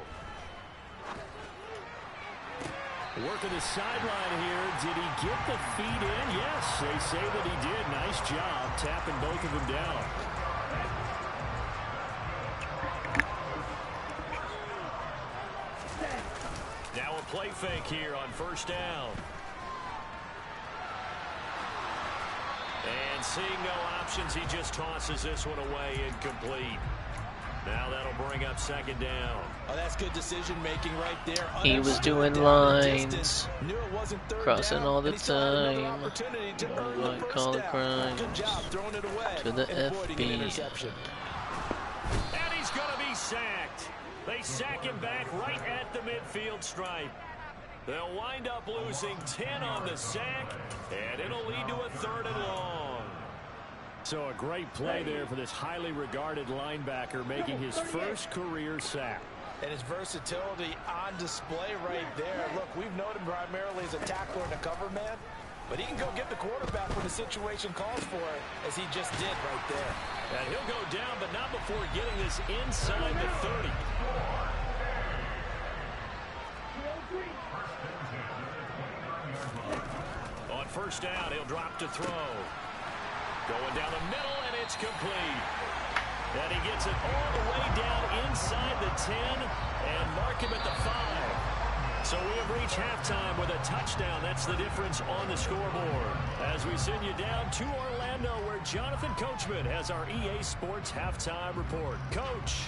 Working the sideline here. Did he get the feet in? Yes, they say that he did. Nice job tapping both of them down. Now a play fake here on first down. And seeing no options, he just tosses this one away, incomplete. Now that'll bring up second down. Oh, that's good decision-making right there. He was doing lines, crossing all the time. White collar crimes to the FB. And he's going to be sacked. They sack him back right at the midfield stripe. They'll wind up losing 10 on the sack, and it'll lead to a 3rd and long. So a great play there for this highly regarded linebacker, making his first career sack. And his versatility on display right there. Look, we've known him primarily as a tackler and a cover man, but he can go get the quarterback when the situation calls for it, as he just did right there. And he'll go down, but not before getting this inside the 30. On first down, he'll drop to throw. Going down the middle, and it's complete. And he gets it all the way down inside the 10 and mark him at the 5. So we have reached halftime with a touchdown. That's the difference on the scoreboard. As we send you down to Orlando, where Jonathan Coachman has our EA Sports halftime report. Coach.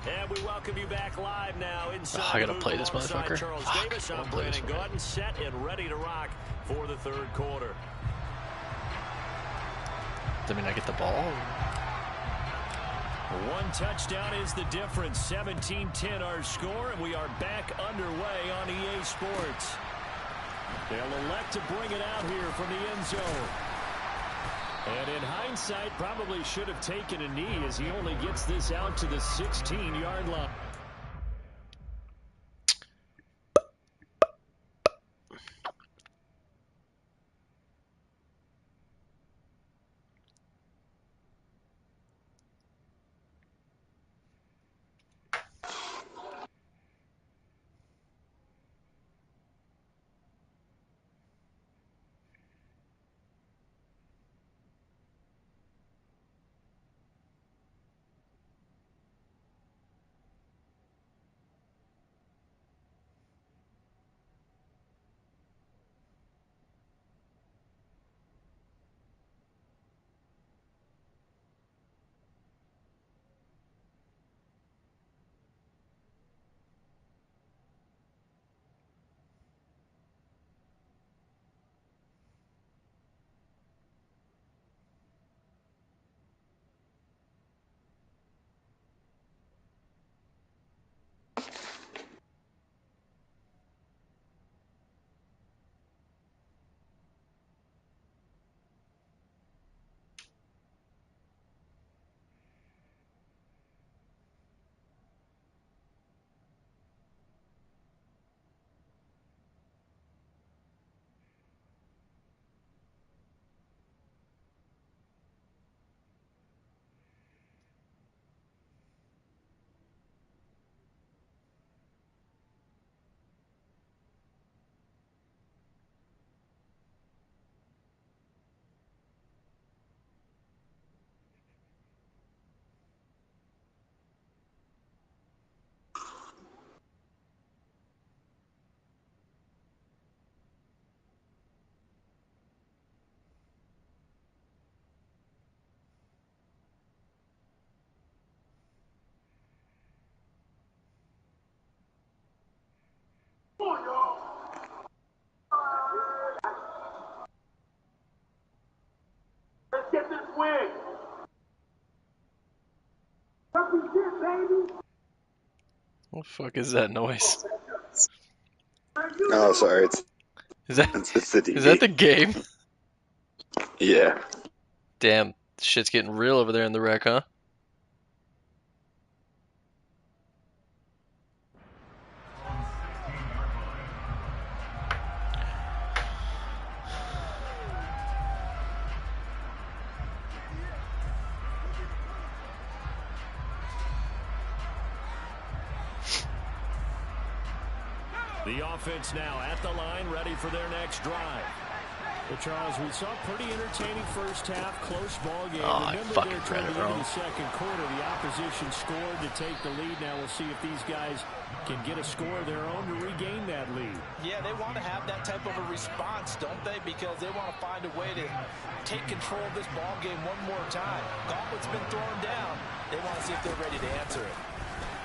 And we welcome you back live now inside. I gotta play this motherfucker. Charles Fuck, Davis, I'm play this Brandon Gaudin, set and ready to rock for the 3rd quarter. Does that mean I get the ball? One touchdown is the difference. 17-10 our score, and we are back underway on EA Sports. They'll elect to bring it out here from the end zone. And in hindsight, probably should have taken a knee, as he only gets this out to the 16-yard line. What the fuck is that noise? Oh, sorry. Is that It's the TV. is that the game? Yeah. Damn, shit's getting real over there in the wreck, huh? The offense now at the line, ready for their next drive. Well, Charles, we saw a pretty entertaining first half, close ball game. Oh, I Remember fucking there read toward it the end wrong. of the second quarter, the opposition scored to take the lead. Now we'll see if these guys can get a score of their own to regain that lead. Yeah, they want to have that type of a response, don't they? Because they want to find a way to take control of this ball game one more time. Gauntlet's been thrown down. They want to see if they're ready to answer it.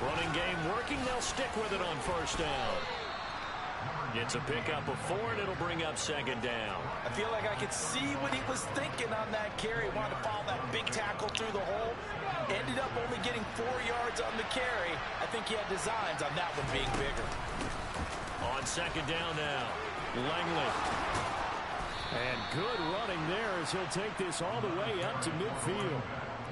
Running game working. They'll stick with it on first down. It's a pickup of 4, and it'll bring up second down. I feel like I could see what he was thinking on that carry. Wanted to follow that big tackle through the hole. Ended up only getting 4 yards on the carry. I think he had designs on that one being bigger. On second down now, Langley. And good running there as he'll take this all the way up to midfield.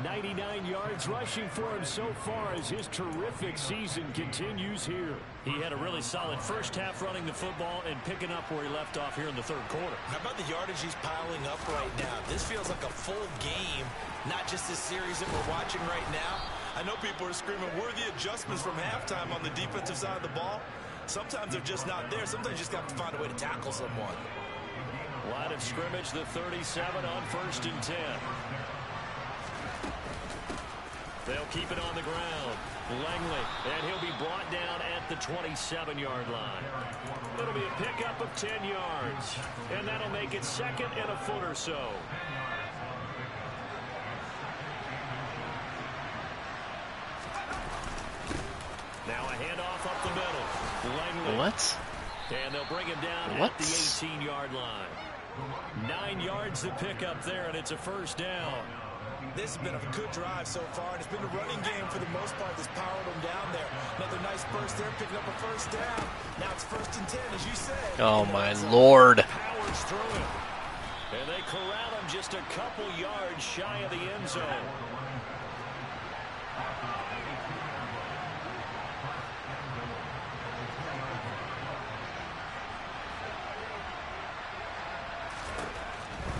99 yards rushing for him so far as his terrific season continues here. He had a really solid first half running the football and picking up where he left off here in the third quarter. How about the yardage he's piling up right now? This feels like a full game, not just this series that we're watching right now. I know people are screaming, worthy adjustments from halftime on the defensive side of the ball. Sometimes they're just not there. Sometimes you just have to find a way to tackle someone. Line of scrimmage, the 37 on 1st and 10. They'll keep it on the ground. Langley, and he'll be brought down at the 27-yard line. It'll be a pickup of 10 yards, and that'll make it second and a foot or so. Now a handoff up the middle. Langley. What? And they'll bring him down What? at the 18-yard line. 9 yards to pick up there, and it's a first down. This has been a good drive so far, and it's been a running game for the most part that's powered them down there. Another nice burst there, picking up a first down. Now it's 1st and 10, as you said. Oh my lord. Powers through it. And they corral him just a couple yards shy of the end zone.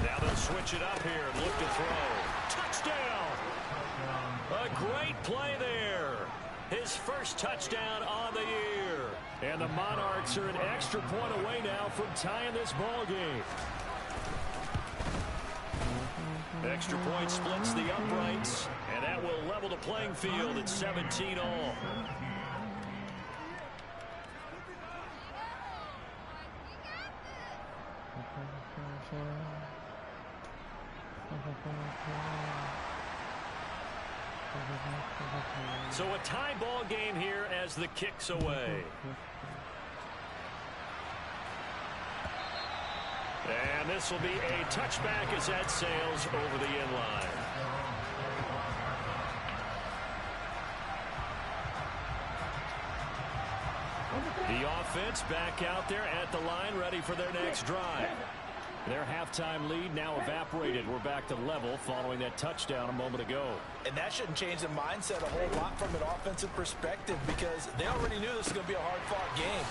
Now they'll switch it up here and look to throw. Touchdown! A great play there. His first touchdown on the year. And the Monarchs are an extra point away now from tying this ball game. Extra point splits the uprights, and that will level the playing field at 17 all. So a tie ball game here as the kick's away. And this will be a touchback as that sails over the end line. The offense back out there at the line, ready for their next drive. Their halftime lead now evaporated. We're back to level following that touchdown a moment ago. And that shouldn't change the mindset a whole lot from an offensive perspective, because they already knew this was going to be a hard-fought game.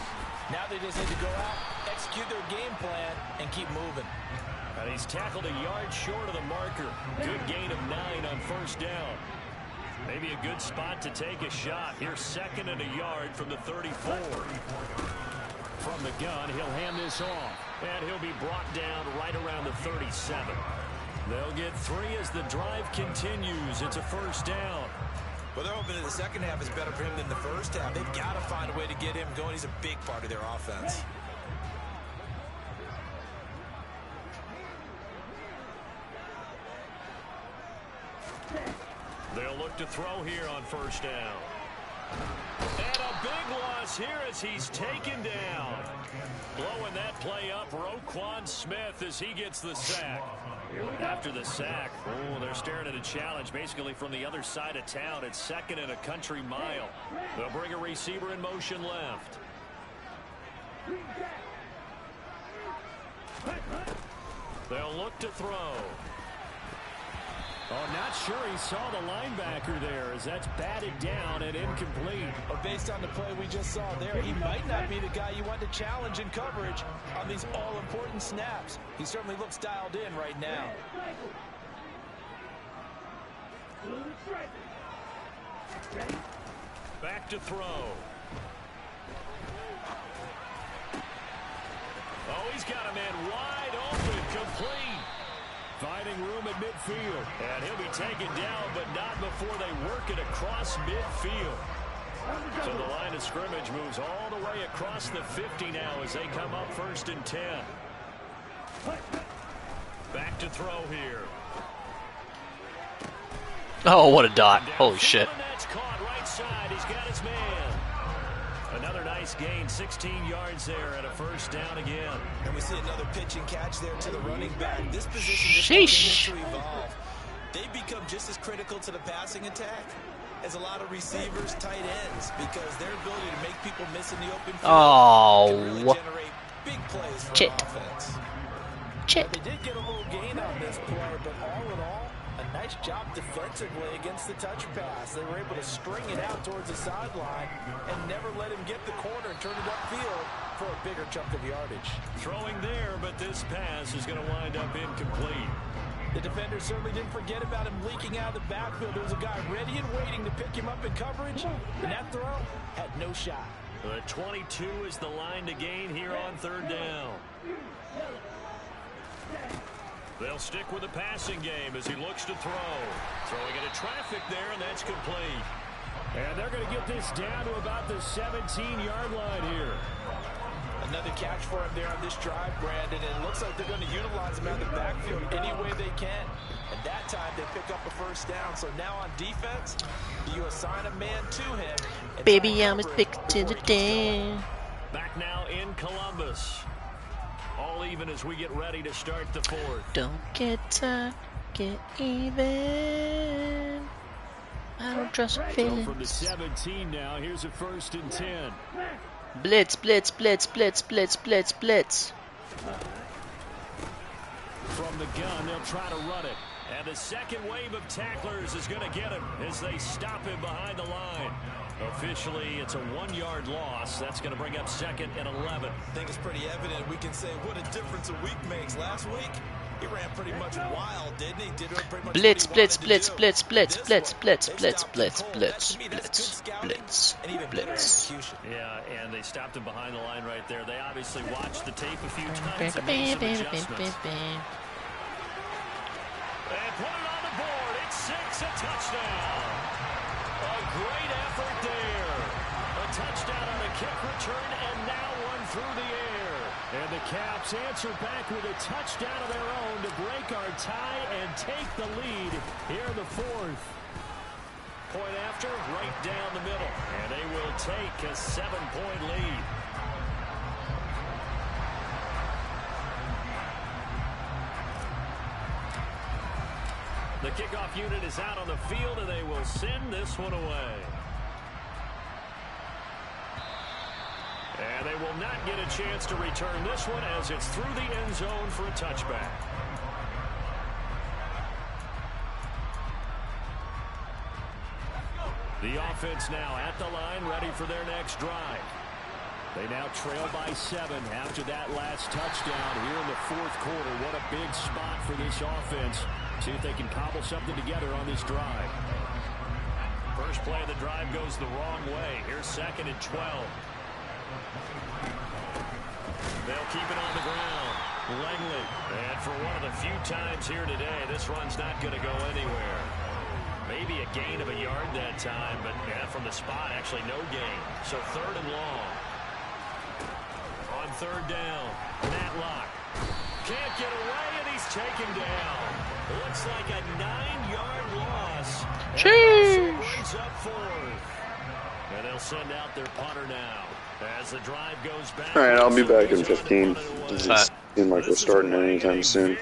Now they just need to go out, execute their game plan, and keep moving. And he's tackled a yard short of the marker. Good gain of 9 on first down. Maybe a good spot to take a shot. Here's 2nd and a yard from the 34. From the gun, he'll hand this off. And he'll be brought down right around the 37. They'll get 3 as the drive continues. It's a first down. Well, they're hoping that the second half is better for him than the first half. They've got to find a way to get him going. He's a big part of their offense. They'll look to throw here on first down. And a big loss here as he's taken down. Blowing that play up, Roquan Smith, as he gets the sack. After the sack, they're staring at a challenge basically from the other side of town. It's 2nd and a country mile. They'll bring a receiver in motion left. They'll look to throw. Oh, not sure he saw the linebacker there as that's batted down and incomplete. But based on the play we just saw there, he might not be the guy you want to challenge in coverage on these all-important snaps. He certainly looks dialed in right now. Back to throw. Oh, he's got a man wide open, complete. Finding room at midfield. And he'll be taken down, but not before they work it across midfield. So the line of scrimmage moves all the way across the 50 now as they come up 1st and 10. Back to throw here. Oh, what a dot. Holy shit. That's caught right side. He's got his man. Another nice gain, 16 yards there and a 1st down again. And we see another pitch and catch there to the running back. This position just continues to evolve. They become just as critical to the passing attack as a lot of receivers, tight ends, because their ability to make people miss in the open field can really generate big plays for offense. They did get a little gain on this play, but all in all, a nice job defensively against the touch pass. They were able to string it out towards the sideline and never let him get the corner and turn it upfield for a bigger chunk of yardage. Throwing there, but this pass is going to wind up incomplete. The defender certainly didn't forget about him leaking out of the backfield. There was a guy ready and waiting to pick him up in coverage, and that throw had no shot. The 22 is the line to gain here on 3rd down. They'll stick with the passing game as he looks to throw. Throwing into traffic there, and that's complete. And they're going to get this down to about the 17-yard line here. Another catch for him there on this drive, Brandon, and it looks like they're going to utilize him out of the backfield any way they can. And that time they pick up a 1st down. So now on defense, you assign a man to him. Baby, I'm addicted to the day. Back now in Columbus. All even as we get ready to start the 4th. Don't get tired, get even. I don't trust feelings. From the 17 now, here's a 1st and 10. Blitz, blitz, blitz, blitz, blitz, blitz, blitz. From the gun, they'll try to run it. And the second wave of tacklers is going to get him as they stop him behind the line. Officially, it's a 1-yard loss. That's going to bring up 2nd and 11. I think it's pretty evident. We can say what a difference a week makes. Last week, he ran pretty much wild, didn't he? Did pretty much blitz, blitz, blitz, blitz, blitz, blitz, blitz, blitz, blitz, blitz, blitz, blitz, blitz. Yeah, and they stopped him behind the line right there. They obviously watched the tape a few times and made some adjustments. And put it on the board. It's 6, a touchdown. A great effort there. A touchdown on a kick return, and now one through the air. And the Caps answer back with a touchdown of their own to break our tie and take the lead here in the 4th. Point after, right down the middle. And they will take a 7-point lead. The kickoff unit is out on the field, and they will send this one away. And they will not get a chance to return this one as it's through the end zone for a touchback. The offense now at the line, ready for their next drive. They now trail by 7 after that last touchdown here in the 4th quarter. What a big spot for this offense. See if they can cobble something together on this drive. First play of the drive goes the wrong way. Here's 2nd and 12. They'll keep it on the ground. Langley. And for one of the few times here today, this run's not going to go anywhere. Maybe a gain of a yard that time, but yeah, from the spot, actually no gain. So 3rd and long. On 3rd down, Matlock. Can't get away, and he's taken down. Looks like a 9-yard loss. Sheesh. Up 4th. And they'll send out their punter now as the drive goes back. All right, I'll be back in 15. Doesn't seem like we're starting anytime soon.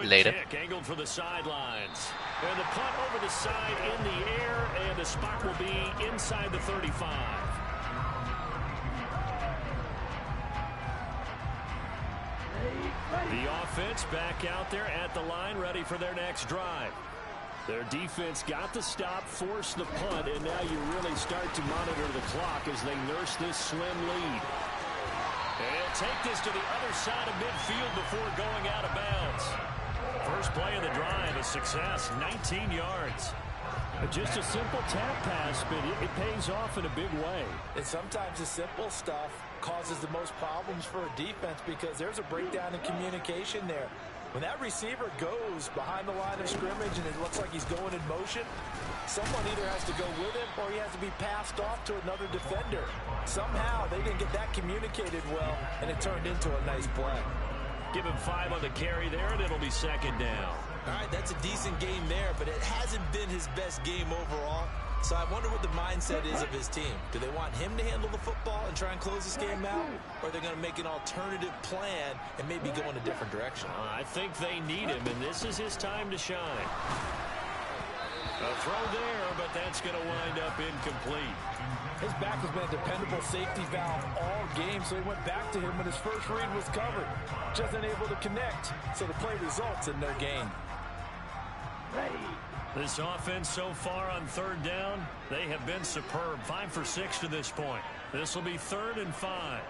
Later. Angled for the sidelines. And the punt over the side in the air, and the spot will be inside the 35. The offense back out there at the line, ready for their next drive. Their defense got the stop, forced the punt, and now you really start to monitor the clock as they nurse this slim lead. And he'll take this to the other side of midfield before going out of bounds. First play of the drive, a success, 19 yards. Just a simple tap pass, but it pays off in a big way. And sometimes the simple stuff causes the most problems for a defense because there's a breakdown in communication there. When that receiver goes behind the line of scrimmage and it looks like he's going in motion, someone either has to go with him or he has to be passed off to another defender. Somehow they didn't get that communicated well, and it turned into a nice play. Give him 5 on the carry there, and it'll be second down. All right, that's a decent game there, but it hasn't been his best game overall. So I wonder what the mindset is of his team. Do they want him to handle the football and try and close this game out? Or are they going to make an alternative plan and maybe go in a different direction? I think they need him, and this is his time to shine. A throw there, but that's going to wind up incomplete. His back has been a dependable safety valve all game, so he went back to him when his first read was covered. Just unable to connect, so the play results in no gain. This offense so far on third down, they have been superb. 5 for 6 to this point. This will be 3rd and 5.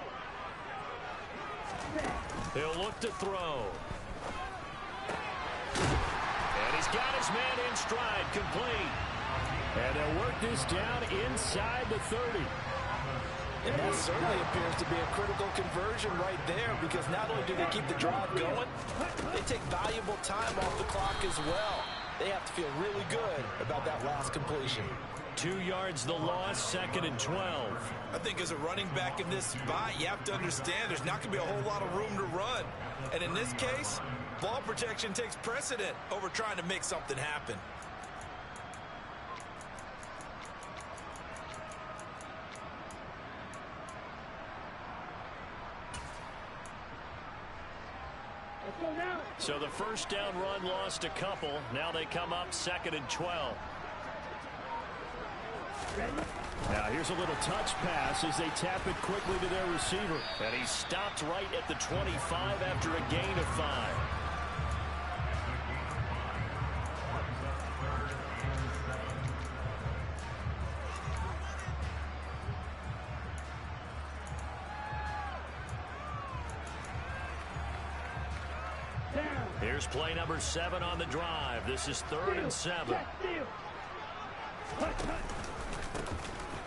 He'll look to throw. And he's got his man in stride, complete. And they'll work this down inside the 30. And that certainly appears to be a critical conversion right there, because not only do they keep the drive going, they take valuable time off the clock as well. They have to feel really good about that last completion. 2 yards the loss, 2nd and 12. I think as a running back in this spot, you have to understand there's not going to be a whole lot of room to run. And in this case, ball protection takes precedent over trying to make something happen. So the first down run lost a couple. Now they come up 2nd and 12. Now here's a little touch pass as they tap it quickly to their receiver. And he stopped right at the 25 after a gain of 5. Here's play number 7 on the drive. This is 3rd and 7.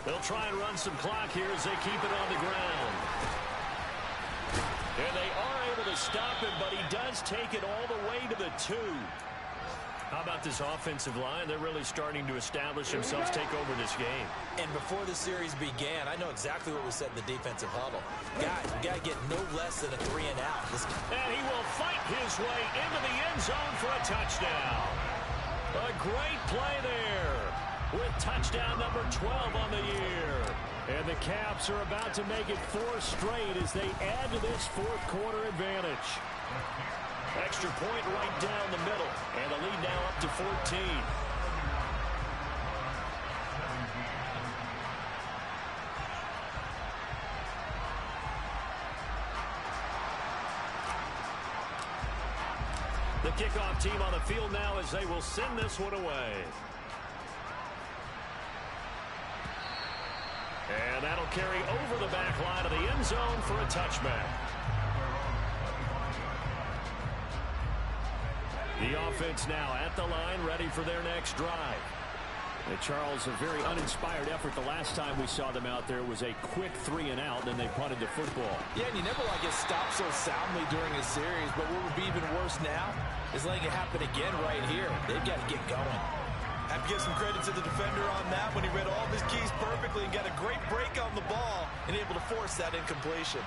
They'll try and run some clock here as they keep it on the ground. And they are able to stop him, but he does take it all the way to the 2. How about this offensive line? They're really starting to establish themselves, take over this game. And before the series began, I know exactly what was said in the defensive huddle. Guys, we got to get no less than a 3 and out. And he will fight his way into the end zone for a touchdown. A great play there with touchdown number 12 on the year. And the Caps are about to make it 4 straight as they add to this 4th quarter advantage. Extra point right down the middle, and the lead now up to 14. The kickoff team on the field now as they will send this one away. And that'll carry over the back line of the end zone for a touchback. The offense now at the line, ready for their next drive. And Charles, a very uninspired effort the last time we saw them out there was a quick 3 and out, then they punted the football. Yeah, and you never like get stopped so soundly during a series, but what would be even worse now is letting it happen again right here. They've got to get going. I have to give some credit to the defender on that when he read all of his keys perfectly and got a great break on the ball and able to force that incompletion.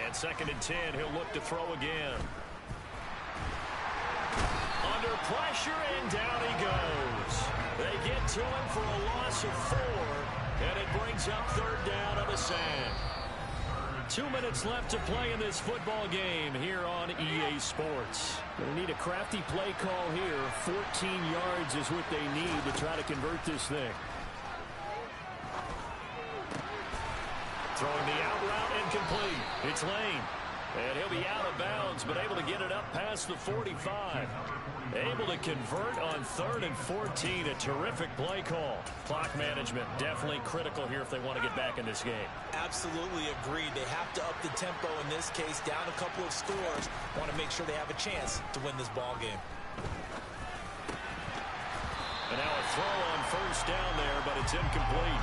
And 2nd and 10, he'll look to throw again. Under pressure, and down he goes. They get to him for a loss of 4, and it brings up 3rd down on the sand. 2 minutes left to play in this football game here on EA Sports. They need a crafty play call here. 14 yards is what they need to try to convert this thing. Throwing the out route incomplete. It's Lane. And he'll be out of bounds, but able to get it up past the 45. Able to convert on 3rd and 14. A terrific play call. Clock management definitely critical here if they want to get back in this game. Absolutely agreed. They have to up the tempo in this case. Down a couple of scores. Want to make sure they have a chance to win this ball game. And now a throw on 1st down there, but it's incomplete.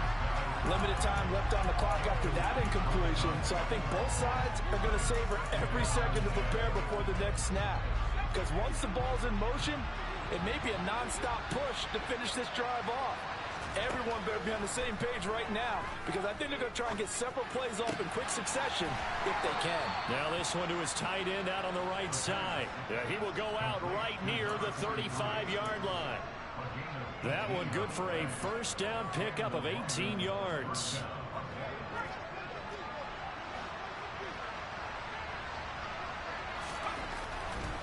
Limited time left on the clock after that incompletion, so I think both sides are going to savor every second to prepare before the next snap. Because once the ball's in motion, it may be a non-stop push to finish this drive off. Everyone better be on the same page right now, because I think they're going to try and get several plays off in quick succession if they can. Now this one to his tight end out on the right side. Yeah, he will go out right near the 35-yard line. That one good for a 1st down pickup of 18 yards.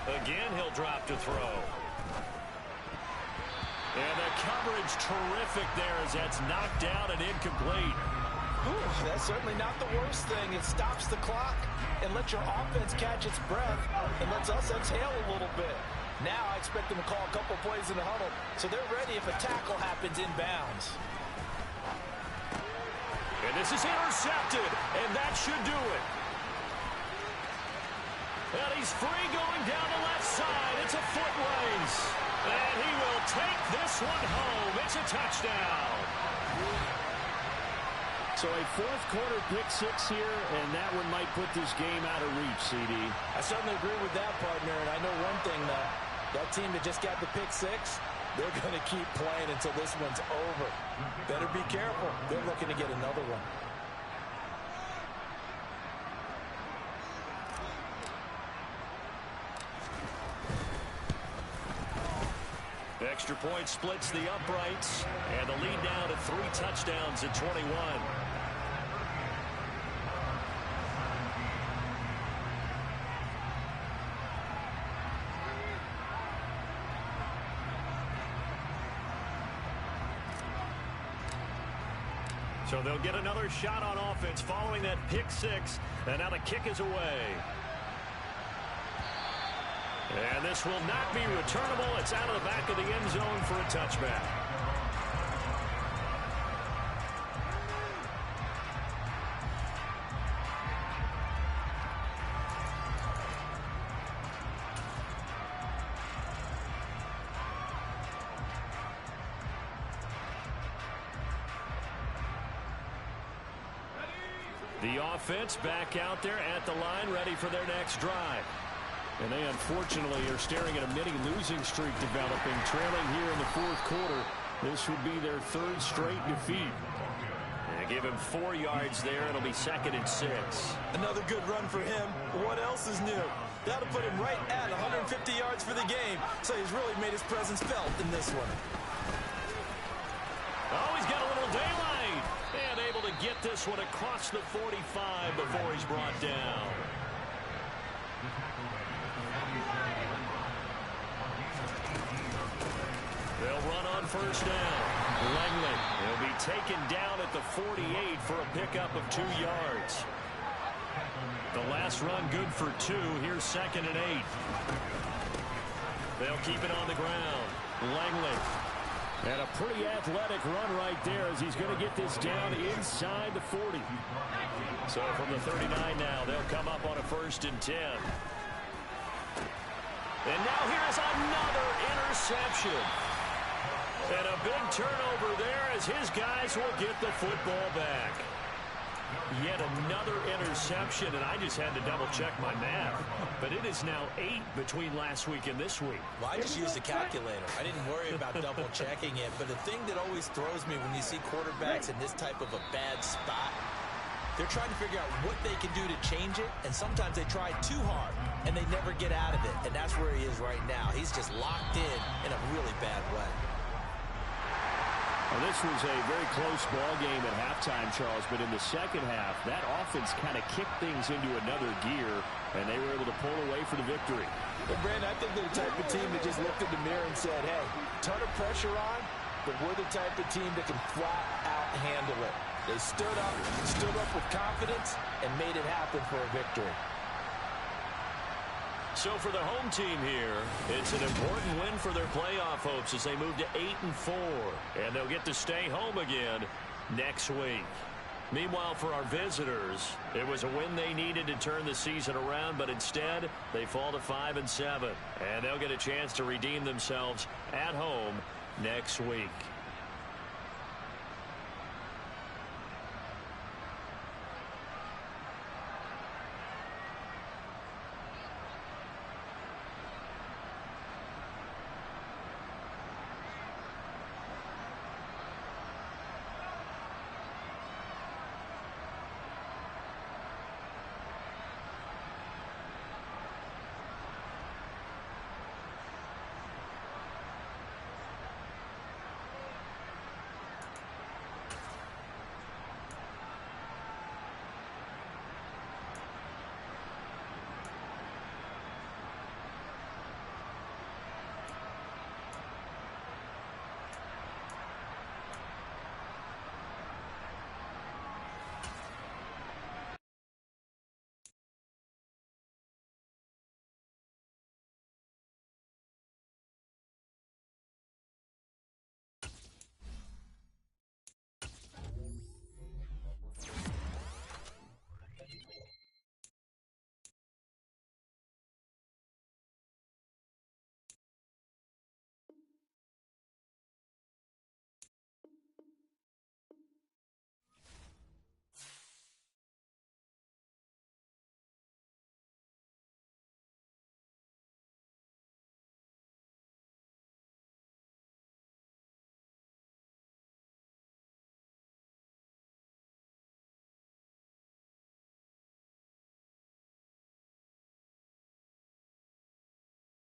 Again, he'll drop to throw. And the coverage terrific there as that's knocked down and incomplete. Ooh, that's certainly not the worst thing. It stops the clock and lets your offense catch its breath and lets us exhale a little bit. Now I expect them to call a couple plays in the huddle, so they're ready if a tackle happens inbounds. And this is intercepted, and that should do it. And he's free going down the left side. It's a foot race. And he will take this one home. It's a touchdown. So a 4th quarter pick-6 here, and that one might put this game out of reach, CD. I certainly agree with that, partner, and I know one thing, that team that just got the pick-6, they're going to keep playing until this one's over. Better be careful. They're looking to get another one. Extra point splits the uprights, and the lead now to 3 touchdowns at 21. So they'll get another shot on offense following that pick-6, and now the kick is away. And this will not be returnable. It's out of the back of the end zone for a touchback. The offense back out there at the line, ready for their next drive. And they unfortunately are staring at a mini losing streak developing, trailing here in the 4th quarter. This would be their 3rd straight defeat. And give him 4 yards there. It'll be 2nd and 6. Another good run for him. What else is new? That'll put him right at 150 yards for the game. So he's really made his presence felt in this one. Oh, he's got a little daylight. And able to get this one across the 45 before he's brought down. They'll run on 1st down. Langley will be taken down at the 48 for a pickup of 2 yards. The last run good for 2. Here's 2nd and 8. They'll keep it on the ground. Langley. And a pretty athletic run right there as he's going to get this down inside the 40. So from the 39 now, they'll come up on a 1st and 10. And now here's another interception. And a big turnover there as his guys will get the football back. Yet another interception, and I just had to double-check my math. But it is now 8 between last week and this week. Well, I just used a calculator. I didn't worry about double-checking it. But the thing that always throws me when you see quarterbacks in this type of a bad spot, they're trying to figure out what they can do to change it, and sometimes they try too hard, and they never get out of it. And that's where he is right now. He's just locked in a really bad way. Well, this was a very close ball game at halftime, Charles, but in the second half, that offense kind of kicked things into another gear, and they were able to pull away for the victory. Well, Brandon, I think they're the type of team that just looked in the mirror and said, hey, ton of pressure on, but we're the type of team that can flat out handle it. They stood up with confidence and made it happen for a victory. So for the home team here, it's an important win for their playoff hopes as they move to 8-4, and they'll get to stay home again next week. Meanwhile, for our visitors, it was a win they needed to turn the season around, but instead they fall to 5-7, and they'll get a chance to redeem themselves at home next week.